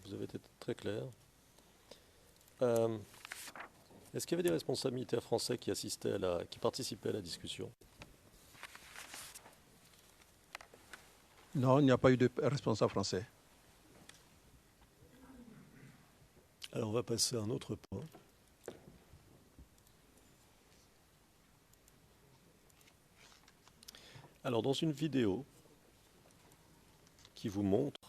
Vous avez été très clair. Est-ce qu'il y avait des responsables militaires français qui participaient à la discussion? Non, il n'y a pas eu de responsable français. Alors on va passer à un autre point. Alors dans une vidéo qui vous montre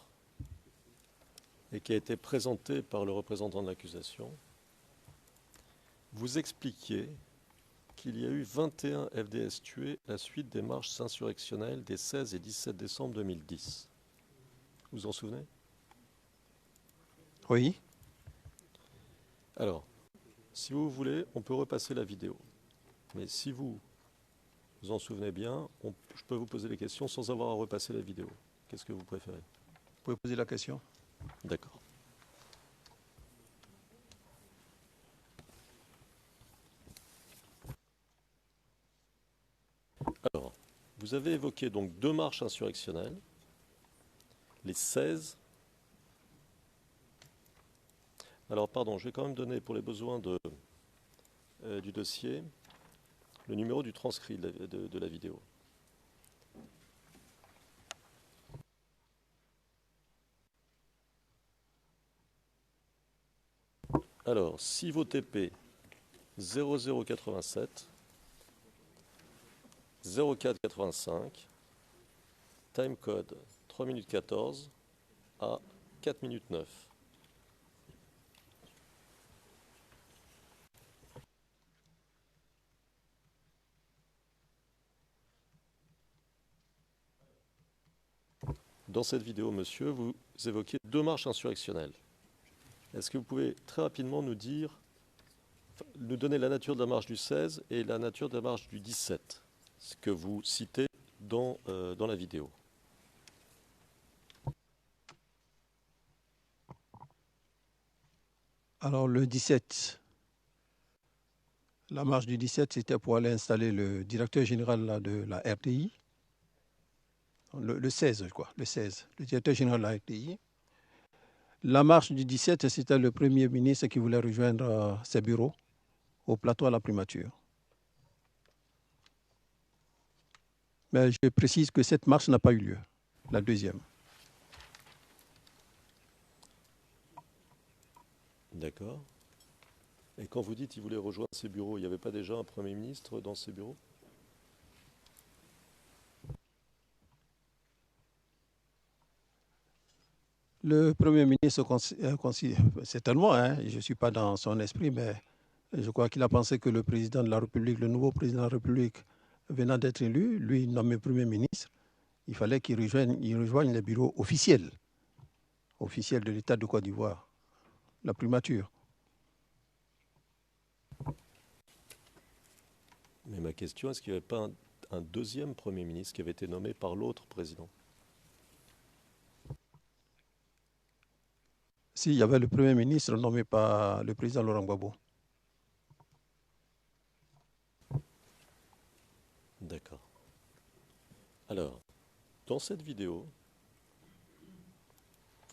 et qui a été présentée par le représentant de l'accusation, vous expliquiez qu'il y a eu 21 FDS tués à la suite des marches insurrectionnelles des 16 et 17 décembre 2010. Vous vous en souvenez? Oui. Alors, si vous voulez, on peut repasser la vidéo. Mais si vous vous en souvenez bien, je peux vous poser les questions sans avoir à repasser la vidéo. Qu'est-ce que vous préférez? Vous pouvez poser la question. D'accord. Alors, vous avez évoqué donc 2 marches insurrectionnelles, les 16. Alors, pardon, je vais quand même donner pour les besoins du dossier le numéro du transcrit de la vidéo. Alors, CIVOTP 0087 0485, timecode 3 minutes 14 à 4 minutes 9. Dans cette vidéo, monsieur, vous évoquez 2 marches insurrectionnelles. Est-ce que vous pouvez très rapidement nous donner la nature de la marche du 16 et la nature de la marche du 17, ce que vous citez dans la vidéo? Alors le 17, la marche du 17, c'était pour aller installer le directeur général là, de la RTI. Le 16, je crois, le 16, le directeur général de la RTI. La marche du 17, c'était le Premier ministre qui voulait rejoindre ses bureaux au plateau à la primature. Mais je précise que cette marche n'a pas eu lieu, la deuxième. D'accord. Et quand vous dites qu'il voulait rejoindre ses bureaux, il n'y avait pas déjà un Premier ministre dans ses bureaux? Le Premier ministre, certainement, hein, je ne suis pas dans son esprit, mais je crois qu'il a pensé que le président de la République, le nouveau président de la République venant d'être élu, lui nommé Premier ministre, il fallait qu'il rejoigne les bureaux officiels de l'État de Côte d'Ivoire, la primature. Mais ma question, est-ce qu'il n'y avait pas un deuxième Premier ministre qui avait été nommé par l'autre président? Si, il y avait le Premier ministre nommé par le président Laurent Gbagbo. D'accord. Alors, dans cette vidéo,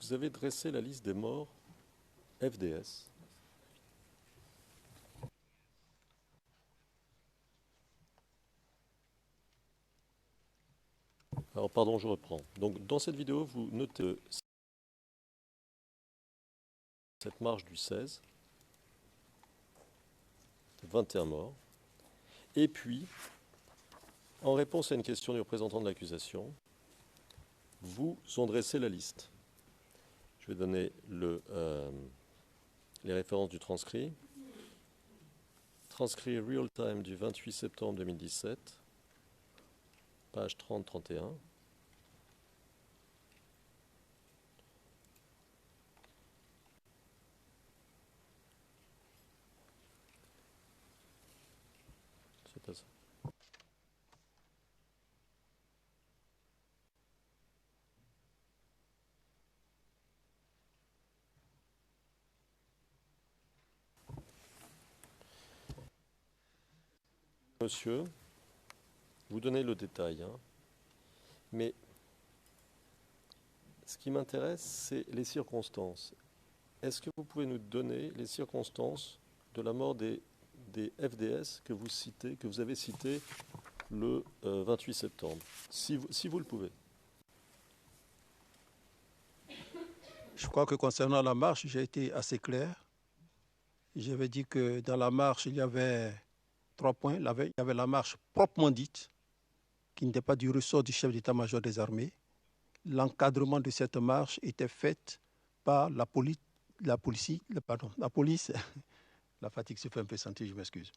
vous avez dressé la liste des morts FDS. Alors, pardon, je reprends. Donc, dans cette vidéo, vous notez cette marche du 16, 21 morts. Et puis, en réponse à une question du représentant de l'accusation, vous en dressez la liste. Je vais donner les références du transcrit. Transcrit real-time du 28 septembre 2017, page 30-31. C'est pas ça. Monsieur, vous donnez le détail, hein, mais ce qui m'intéresse, c'est les circonstances. Est-ce que vous pouvez nous donner les circonstances de la mort des FDS que vous avez cité le 28 septembre, si vous le pouvez? Je crois que concernant la marche, j'ai été assez clair. J'avais dit que dans la marche, il y avait 3 points. Il y avait la marche proprement dite, qui n'était pas du ressort du chef d'état-major des armées. L'encadrement de cette marche était fait par la police, la fatigue se fait un peu sentir, je m'excuse,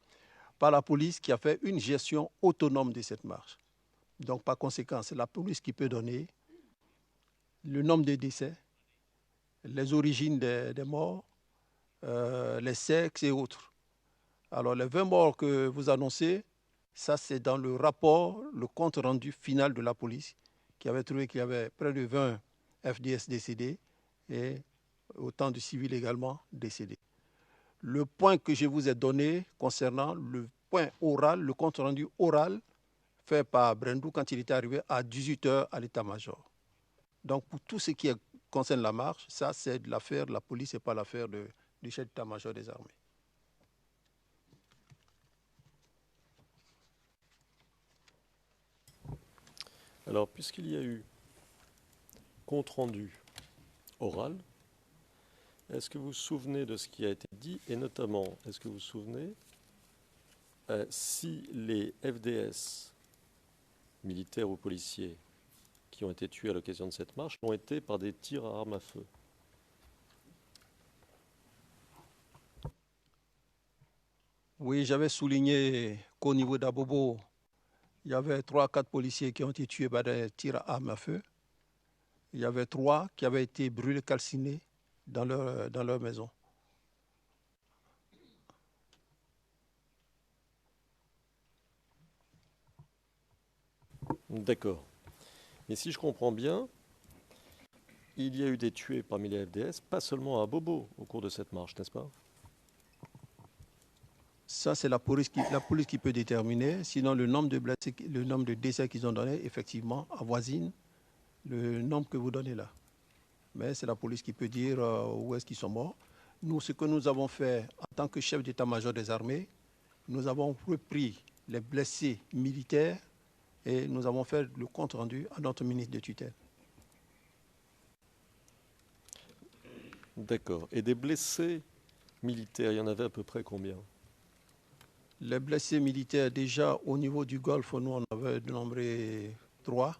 par la police qui a fait une gestion autonome de cette marche. Donc, par conséquent, c'est la police qui peut donner le nombre de décès, les origines des morts, les sexes et autres. Alors, les 20 morts que vous annoncez, ça c'est dans le rapport, le compte rendu final de la police, qui avait trouvé qu'il y avait près de 20 FDS décédés et autant de civils également décédés. Le point que je vous ai donné concernant le point oral, le compte rendu oral fait par Brendou quand il était arrivé à 18h à l'état-major. Donc pour tout ce qui concerne la marche, ça c'est de l'affaire de la police et pas l'affaire du chef d'état-major des armées. Alors, puisqu'il y a eu compte rendu oral, est-ce que vous vous souvenez de ce qui a été dit, et notamment, est-ce que vous vous souvenez si les FDS, militaires ou policiers, qui ont été tués à l'occasion de cette marche, l'ont été par des tirs à armes à feu? Oui, j'avais souligné qu'au niveau d'Abobo, il y avait 3 à 4 policiers qui ont été tués par des tirs à armes à feu. Il y avait 3 qui avaient été brûlés, calcinés dans leur maison. D'accord. Mais si je comprends bien, il y a eu des tués parmi les FDS, pas seulement à Bobo au cours de cette marche, n'est-ce pas? Ça, c'est la police qui peut déterminer. Sinon, le nombre de blessés, le nombre de décès qu'ils ont donné, effectivement, avoisine le nombre que vous donnez là. Mais c'est la police qui peut dire où est-ce qu'ils sont morts. Nous, ce que nous avons fait en tant que chef d'état-major des armées, nous avons repris les blessés militaires et nous avons fait le compte rendu à notre ministre de tutelle. D'accord. Et des blessés militaires, il y en avait à peu près combien? Les blessés militaires, déjà au niveau du Golfe, nous on avait dénombré 3.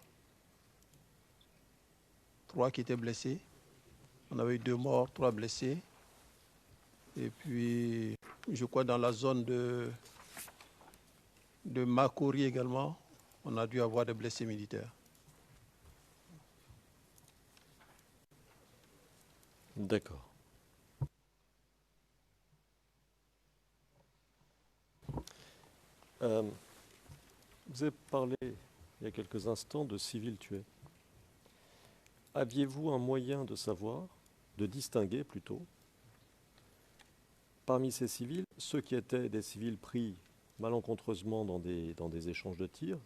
3 qui étaient blessés. On avait eu 2 morts, 3 blessés. Et puis, je crois dans la zone de Makori également, on a dû avoir des blessés militaires. D'accord. Vous avez parlé il y a quelques instants de civils tués. Aviez-vous un moyen de savoir, de distinguer plutôt, parmi ces civils, ceux qui étaient des civils pris malencontreusement dans des échanges de tirs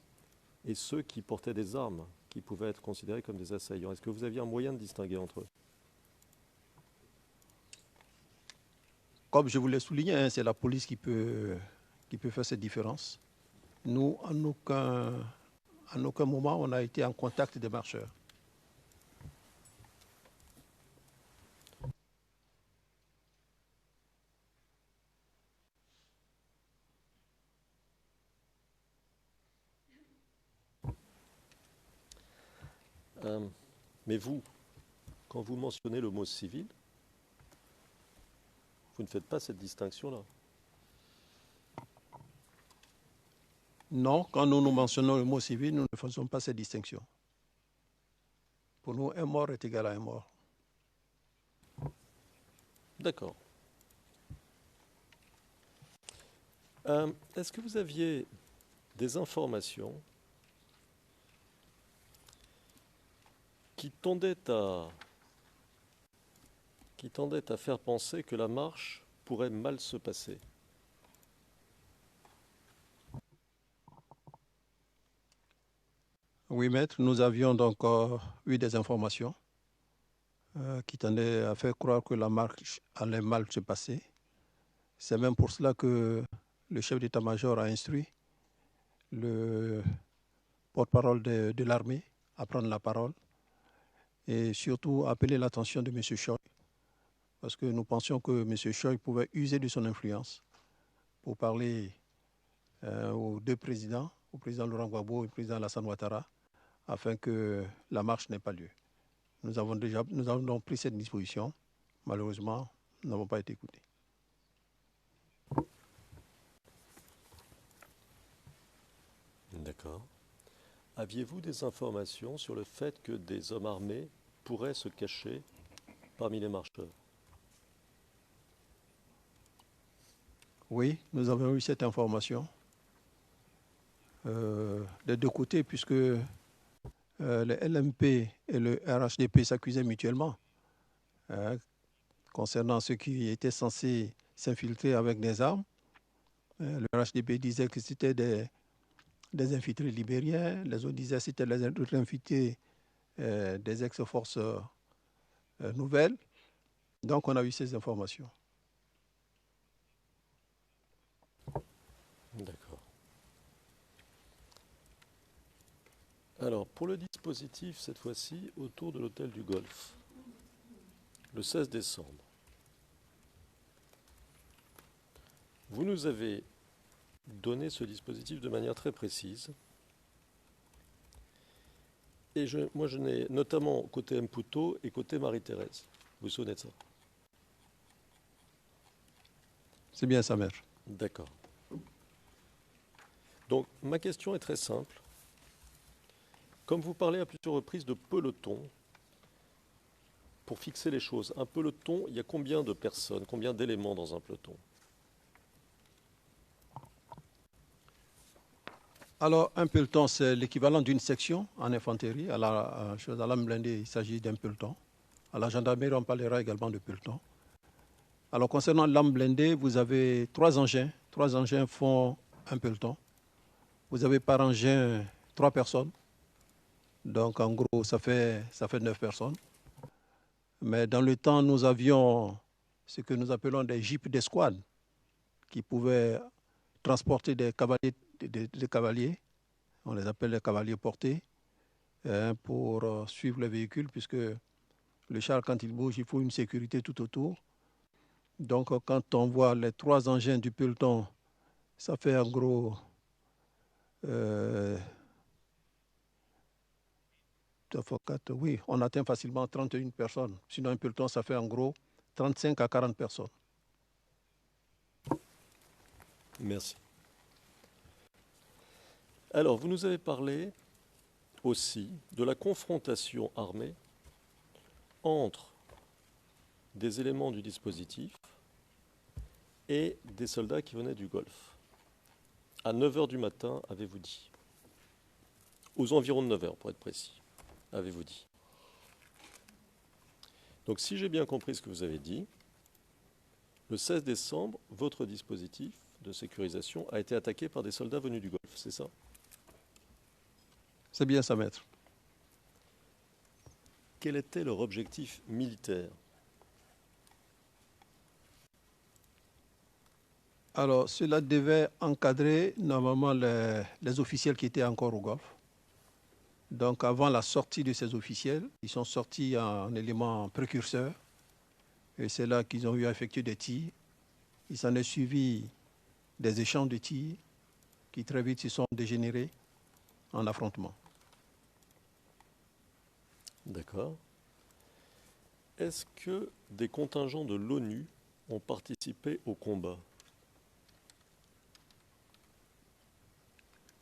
et ceux qui portaient des armes, qui pouvaient être considérés comme des assaillants? Est-ce que vous aviez un moyen de distinguer entre eux? Comme je vous l'ai souligné, c'est la police qui peut faire cette différence. Nous, en aucun moment, on a été en contact des marcheurs. Mais vous, quand vous mentionnez le mot civil, vous ne faites pas cette distinction-là. Non, quand nous mentionnons le mot civil, nous ne faisons pas cette distinction. Pour nous, un mort est égal à un mort. D'accord. Est-ce que vous aviez des informations qui tendaient à faire penser que la marche pourrait mal se passer? Oui, maître, nous avions donc eu des informations qui tendaient à faire croire que la marche allait mal se passer. C'est même pour cela que le chef d'état-major a instruit le porte-parole de l'armée à prendre la parole et surtout appeler l'attention de M. Choi, parce que nous pensions que M. Choi pouvait user de son influence pour parler aux 2 présidents, au président Laurent Gbagbo et au président Alassane Ouattara, afin que la marche n'ait pas lieu. Nous avons donc pris cette disposition. Malheureusement, nous n'avons pas été écoutés. D'accord. Aviez-vous des informations sur le fait que des hommes armés pourraient se cacher parmi les marcheurs? Oui, nous avons eu cette information des 2 côtés, puisque le LMP et le RHDP s'accusaient mutuellement concernant ceux qui étaient censés s'infiltrer avec des armes. Le RHDP disait que c'était des infiltrés libériens, les autres disaient que c'était des infiltrés des ex-forces nouvelles. Donc on a eu ces informations. D'accord. Alors, pour le dispositif, cette fois-ci, autour de l'hôtel du Golfe, le 16 décembre, Vous nous avez donné ce dispositif de manière très précise. Et moi, je n'ai notamment côté Mputo et côté Marie-Thérèse. Vous vous souvenez de ça? C'est bien ça, maître. D'accord. Donc, ma question est très simple. Comme vous parlez à plusieurs reprises de peloton, pour fixer les choses, un peloton, il y a combien de personnes, combien d'éléments dans un peloton? Alors, un peloton, c'est l'équivalent d'une section en infanterie. À l'arme blindée, il s'agit d'un peloton. À la gendarmerie, on parlera également de peloton. Alors, concernant l'arme blindée, vous avez 3 engins. 3 engins font un peloton. Vous avez par engin 3 personnes. Donc, en gros, ça fait 9 personnes. Mais dans le temps, nous avions ce que nous appelons des jeeps d'escouade qui pouvaient transporter des cavaliers, on les appelle les cavaliers portés, pour suivre les véhicules, puisque le char, quand il bouge, il faut une sécurité tout autour. Donc, quand on voit les 3 engins du peloton, ça fait en gros oui, on atteint facilement 31 personnes. Sinon, un peloton, ça fait en gros 35 à 40 personnes. Merci. Alors, vous nous avez parlé aussi de la confrontation armée entre des éléments du dispositif et des soldats qui venaient du Golfe. À 9h du matin, avez-vous dit? Aux environs de 9h, pour être précis, avez-vous dit. Donc, si j'ai bien compris ce que vous avez dit, le 16 décembre, votre dispositif de sécurisation a été attaqué par des soldats venus du Golfe, c'est ça? C'est bien ça, maître. Quel était leur objectif militaire? Alors, cela devait encadrer normalement les officiels qui étaient encore au Golfe. Donc, avant la sortie de ces officiels, ils sont sortis en éléments précurseurs. Et c'est là qu'ils ont eu à effectuer des tirs. Il s'en est suivi des échanges de tirs qui très vite se sont dégénérés en affrontement. D'accord. Est-ce que des contingents de l'ONU ont participé au combat?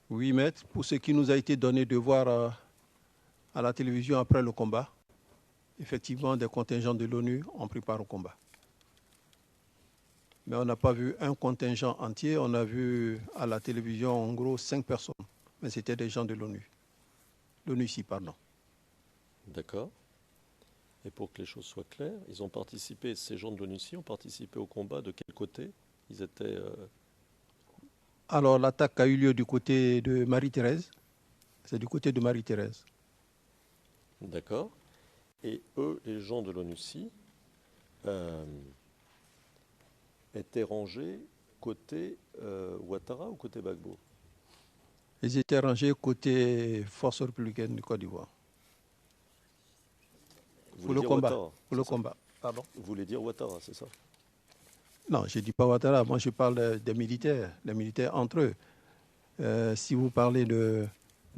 Oui, maître, pour ce qui nous a été donné de voir à la télévision après le combat, effectivement, des contingents de l'ONU ont pris part au combat. Mais on n'a pas vu un contingent entier, on a vu à la télévision en gros 5 personnes. Mais c'était des gens de l'ONU. L'ONU-ci, pardon. D'accord. Et pour que les choses soient claires, ils ont participé, ces gens de l'ONU-ci ont participé au combat de quel côté? Ils étaient... Alors, l'attaque a eu lieu du côté de Marie-Thérèse. C'est du côté de Marie-Thérèse. D'accord. Et eux, les gens de l'ONU-ci, étaient rangés côté Ouattara ou côté Gbagbo? Ils étaient rangés côté Force républicaine du Côte d'Ivoire. Pour le combat. Ouattara, pour le combat. Pardon. Vous voulez dire Ouattara, c'est ça? Non, je ne dis pas Ouattara. Moi, je parle des militaires, les militaires entre eux. Si vous parlez de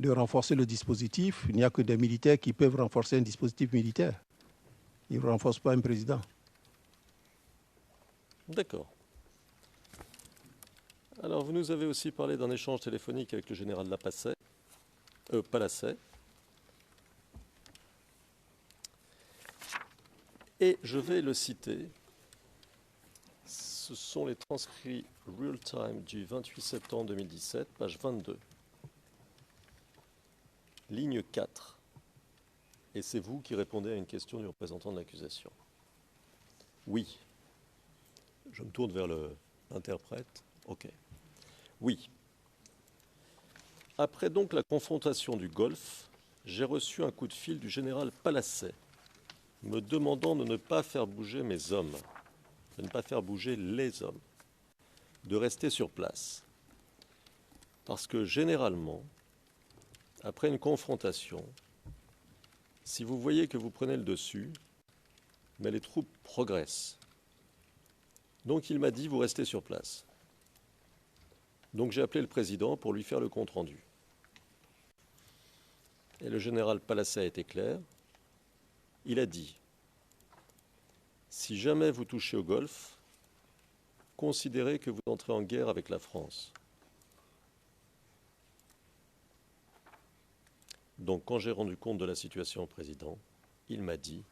renforcer le dispositif, il n'y a que des militaires qui peuvent renforcer un dispositif militaire. Ils ne renforcent pas un président. D'accord. Alors, vous nous avez aussi parlé d'un échange téléphonique avec le général Palacet. Et je vais le citer. Ce sont les transcrits real-time du 28 septembre 2017, page 22. Ligne 4. Et c'est vous qui répondez à une question du représentant de l'accusation. Oui. Je me tourne vers l'interprète. OK. Oui. Après donc la confrontation du Golfe, j'ai reçu un coup de fil du général Palacet, me demandant de ne pas faire bouger mes hommes, de ne pas faire bouger les hommes, de rester sur place. Parce que généralement, après une confrontation, si vous voyez que vous prenez le dessus, mais les troupes progressent. Donc il m'a dit, vous restez sur place. Donc j'ai appelé le président pour lui faire le compte-rendu. Et le général Palasset a été clair. Il a dit, si jamais vous touchez au Golfe, considérez que vous entrez en guerre avec la France. Donc quand j'ai rendu compte de la situation au président, il m'a dit,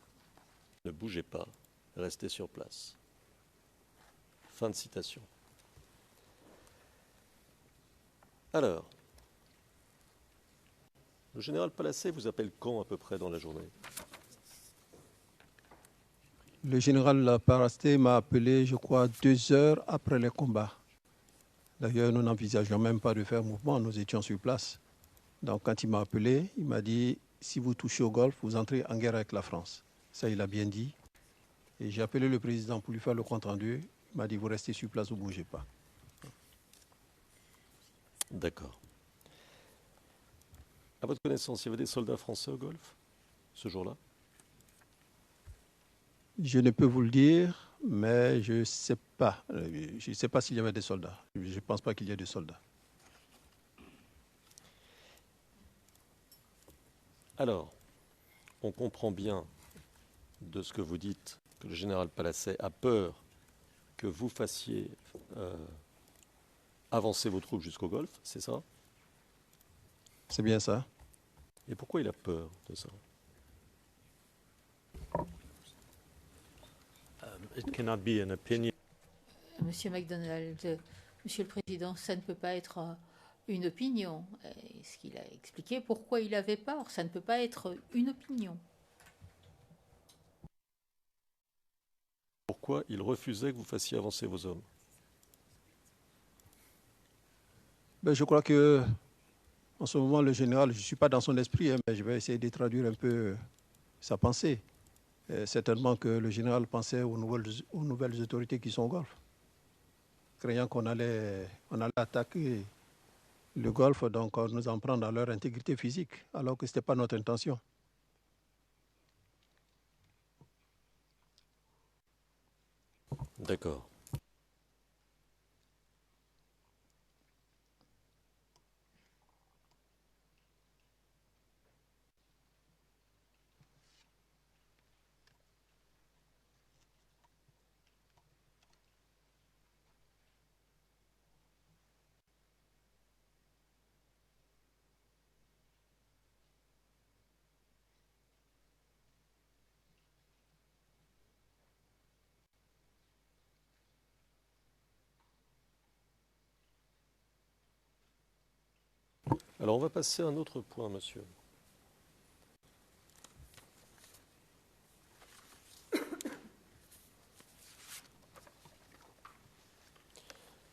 ne bougez pas, restez sur place. Fin de citation. Alors, le général Palasset vous appelle quand à peu près dans la journée? Le général Palasset m'a appelé, je crois, 2 heures après les combats. D'ailleurs, nous n'envisagions même pas de faire mouvement, nous étions sur place. Donc quand il m'a appelé, il m'a dit, si vous touchez au Golfe, vous entrez en guerre avec la France. Ça, il a bien dit. Et j'ai appelé le président pour lui faire le compte-rendu. Il m'a dit, vous restez sur place, vous ne bougez pas. D'accord. À votre connaissance, il y avait des soldats français au Golfe, ce jour-là? Je ne peux vous le dire, mais je ne sais pas. Je ne sais pas s'il y avait des soldats. Je ne pense pas qu'il y ait des soldats. Alors, on comprend bien de ce que vous dites que le général Palasset a peur que vous fassiez avancer vos troupes jusqu'au Golfe, c'est ça? C'est bien ça. Et pourquoi il a peur de ça? It cannot be an opinion. Monsieur MacDonald, Monsieur le Président, ça ne peut pas être une opinion. Ce qu'il a expliqué, pourquoi il avait peur, ça ne peut pas être une opinion. Pourquoi il refusait que vous fassiez avancer vos hommes? Ben, je crois que en ce moment, le général, je ne suis pas dans son esprit, mais je vais essayer de traduire un peu sa pensée. Certainement que le général pensait aux nouvelles autorités qui sont au Golfe, craignant qu'on allait attaquer le Golfe, donc nous en prendre à leur intégrité physique, alors que ce n'était pas notre intention. D'accord. Alors on va passer à un autre point, monsieur.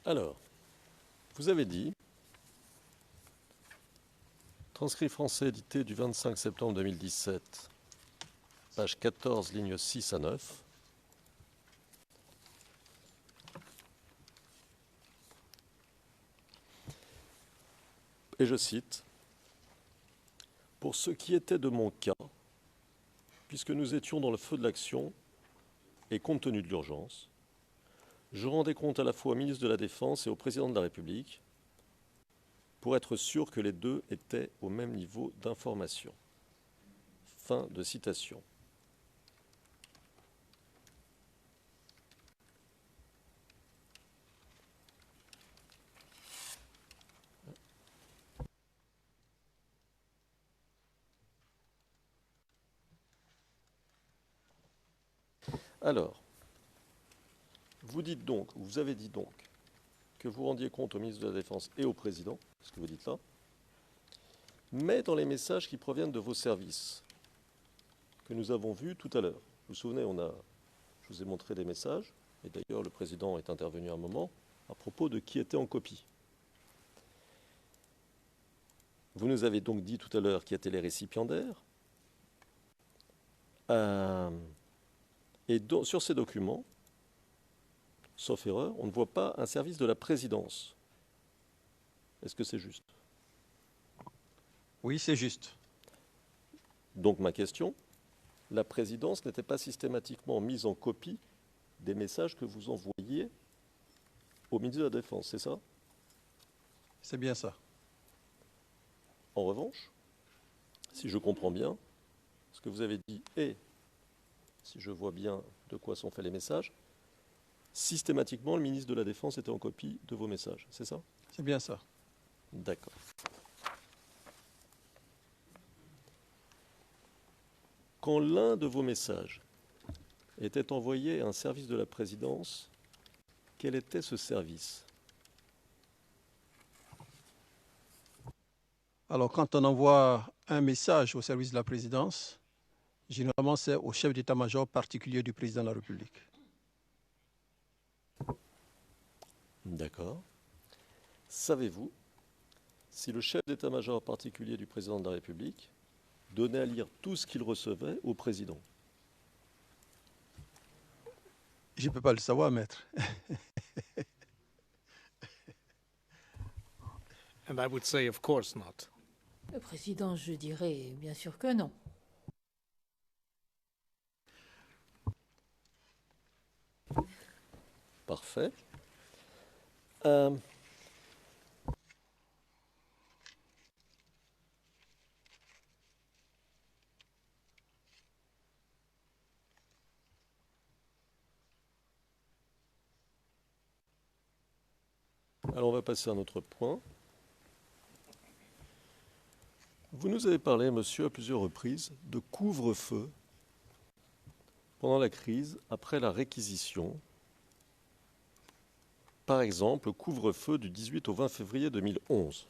Alors, vous avez dit, transcrit français édité du 25 septembre 2017, page 14, lignes 6 à 9. Et je cite, « Pour ce qui était de mon cas, puisque nous étions dans le feu de l'action et compte tenu de l'urgence, je rendais compte à la fois au ministre de la Défense et au président de la République pour être sûr que les deux étaient au même niveau d'information. » Fin de citation. Alors, vous avez dit donc que vous rendiez compte au ministre de la Défense et au président, ce que vous dites là, mais dans les messages qui proviennent de vos services, que nous avons vus tout à l'heure. Vous vous souvenez, je vous ai montré des messages, et d'ailleurs le président est intervenu un moment, à propos de qui était en copie. Vous nous avez donc dit tout à l'heure qui étaient les récipiendaires. Et sur ces documents, sauf erreur, on ne voit pas un service de la présidence. Est-ce que c'est juste? Oui, c'est juste. Donc ma question, la présidence n'était pas systématiquement mise en copie des messages que vous envoyiez au ministre de la Défense, c'est ça? C'est bien ça. En revanche, si je comprends bien, ce que vous avez dit et, si je vois bien de quoi sont faits les messages, systématiquement, le ministre de la Défense était en copie de vos messages, c'est ça? C'est bien ça. D'accord. Quand l'un de vos messages était envoyé à un service de la présidence, quel était ce service? Alors, quand on envoie un message au service de la présidence, généralement, c'est au chef d'état-major particulier du président de la République. D'accord. Savez-vous si le chef d'état-major particulier du président de la République donnait à lire tout ce qu'il recevait au président? Je ne peux pas le savoir, maître. And I would say, of course not. Le président, je dirais bien sûr que non. Parfait. Alors on va passer à un autre point. Vous nous avez parlé, monsieur, à plusieurs reprises, de couvre-feu pendant la crise, après la réquisition. Par exemple, le couvre-feu du 18 au 20 février 2011.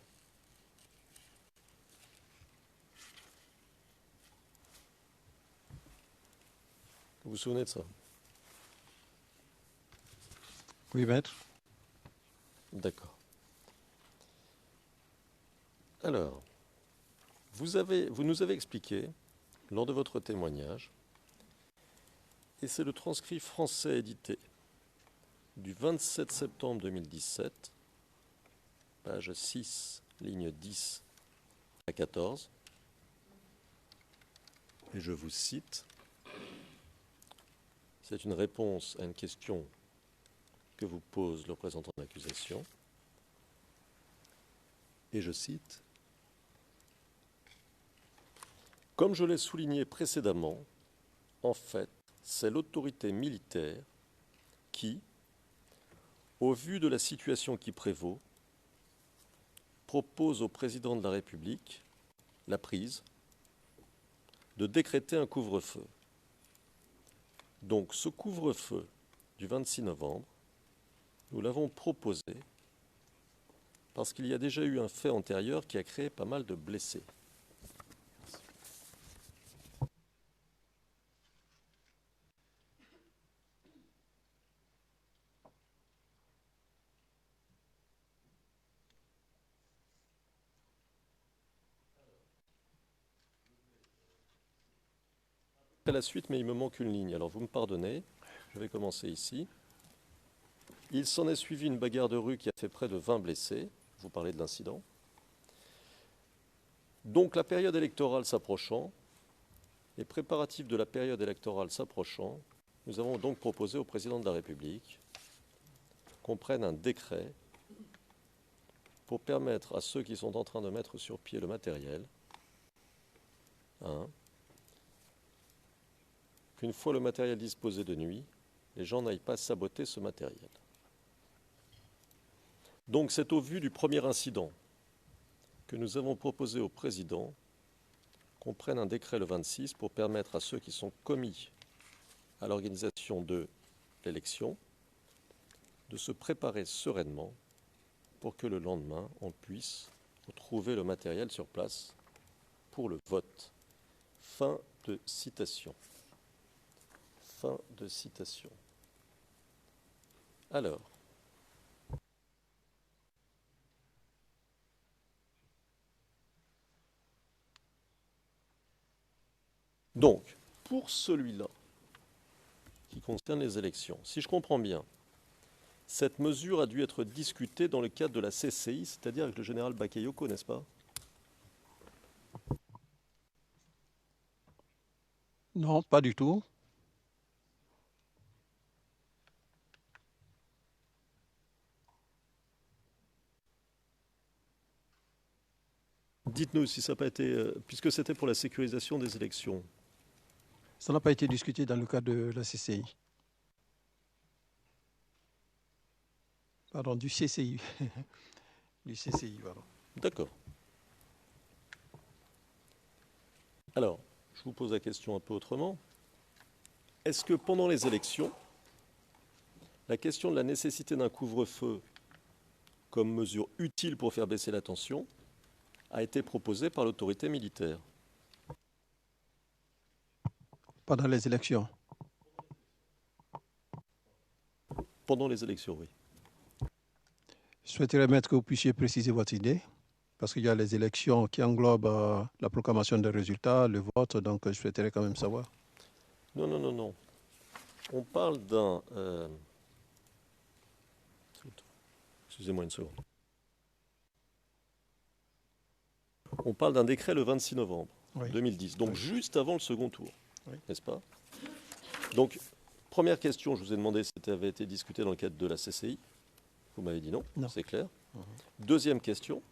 Vous vous souvenez de ça? Oui, maître. D'accord. Alors, vous nous avez expliqué, lors de votre témoignage, et c'est le transcrit français édité du 27 septembre 2017, page 6, ligne 10 à 14, et je vous cite, c'est une réponse à une question que vous pose le représentant de l'accusation, et je cite, « Comme je l'ai souligné précédemment, en fait, c'est l'autorité militaire qui, au vu de la situation qui prévaut, propose au président de la République la prise de décréter un couvre-feu. Donc ce couvre-feu du 26 novembre, nous l'avons proposé parce qu'il y a déjà eu un fait antérieur qui a créé pas mal de blessés. À la suite, mais il me manque une ligne. Alors vous me pardonnez, je vais commencer ici. Il s'en est suivi une bagarre de rue qui a fait près de 20 blessés. Vous parlez de l'incident. Donc la période électorale s'approchant, les préparatifs de la période électorale s'approchant, nous avons donc proposé au président de la République qu'on prenne un décret pour permettre à ceux qui sont en train de mettre sur pied le matériel, qu'une fois le matériel disposé de nuit, les gens n'aillent pas saboter ce matériel. Donc c'est au vu du premier incident que nous avons proposé au président qu'on prenne un décret le 26 pour permettre à ceux qui sont commis à l'organisation de l'élection de se préparer sereinement pour que le lendemain, on puisse retrouver le matériel sur place pour le vote. Fin de citation. Fin de citation. Alors, donc, pour celui-là, qui concerne les élections, si je comprends bien, cette mesure a dû être discutée dans le cadre de la CCI, c'est-à-dire avec le général Bakayoko, n'est-ce pas? Non, pas du tout. Dites-nous si ça n'a pas été, puisque c'était pour la sécurisation des élections. Ça n'a pas été discuté dans le cadre de la CCI. Pardon, du CCI. Du CCI, pardon. D'accord. Alors, je vous pose la question un peu autrement. Est-ce que pendant les élections, la question de la nécessité d'un couvre-feu comme mesure utile pour faire baisser la tension a été proposée par l'autorité militaire? Pendant les élections. Pendant les élections, oui. Je souhaiterais, Maître, que vous puissiez préciser votre idée, parce qu'il y a les élections qui englobent la proclamation des résultats, le vote, donc je souhaiterais quand même savoir. Non, non, non, non. On parle d'un... Excusez-moi une seconde. On parle d'un décret le 26 novembre 2010, donc juste avant le second tour, n'est-ce pas? Donc, première question, je vous ai demandé si ça avait été discuté dans le cadre de la CCI. Vous m'avez dit non. C'est clair. Deuxième question,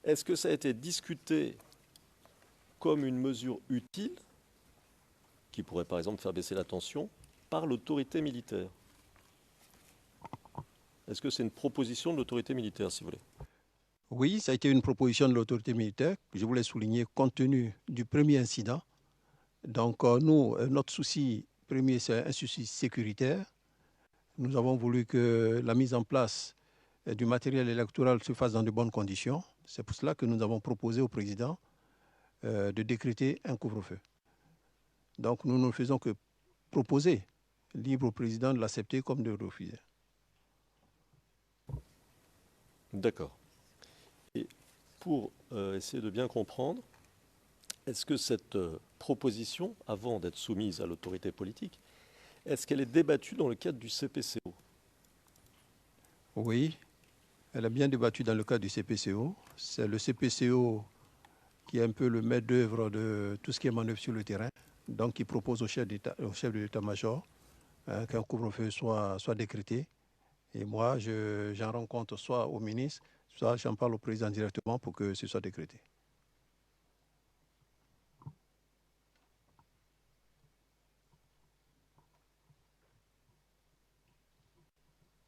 est-ce que ça a été discuté comme une mesure utile, qui pourrait par exemple faire baisser la tension, par l'autorité militaire? Est-ce que c'est une proposition de l'autorité militaire, si vous voulez? Oui, ça a été une proposition de l'autorité militaire. Je voulais souligner, compte tenu du premier incident. Donc, nous, notre souci premier, c'est un souci sécuritaire. Nous avons voulu que la mise en place du matériel électoral se fasse dans de bonnes conditions. C'est pour cela que nous avons proposé au président de décréter un couvre-feu. Donc, nous ne faisons que proposer, libre au président de l'accepter comme de le refuser. D'accord. Et pour essayer de bien comprendre, est-ce que cette proposition, avant d'être soumise à l'autorité politique, est-ce qu'elle est débattue dans le cadre du CPCO? Oui, elle est bien débattue dans le cadre du CPCO. C'est le CPCO qui est un peu le maître d'œuvre de tout ce qui est manœuvre sur le terrain. Donc, il propose au chef de l'état-major qu'un couvre-feu soit décrété. Et moi, j'en rends compte soit au ministre, soit j'en parle au président directement pour que ce soit décrété.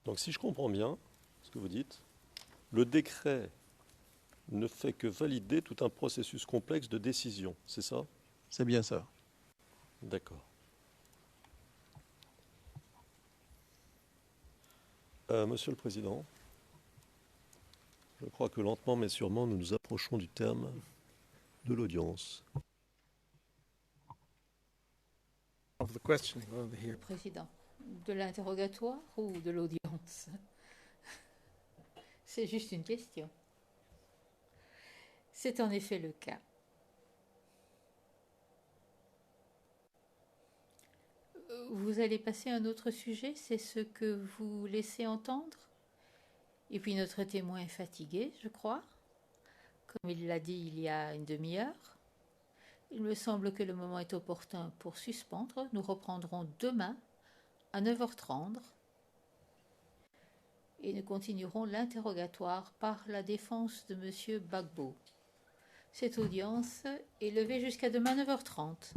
Donc si je comprends bien ce que vous dites, le décret ne fait que valider tout un processus complexe de décision, c'est ça? C'est bien ça. D'accord. Monsieur le Président, je crois que lentement mais sûrement nous nous approchons du terme de l'audience. Of the questioning of the hearing. Président, de l'interrogatoire ou de l'audience? C'est juste une question. C'est en effet le cas. Vous allez passer à un autre sujet, c'est ce que vous laissez entendre. Et puis notre témoin est fatigué, je crois, comme il l'a dit il y a une demi-heure. Il me semble que le moment est opportun pour suspendre. Nous reprendrons demain à 9h30 et nous continuerons l'interrogatoire par la défense de M. Gbagbo. Cette audience est levée jusqu'à demain 9h30.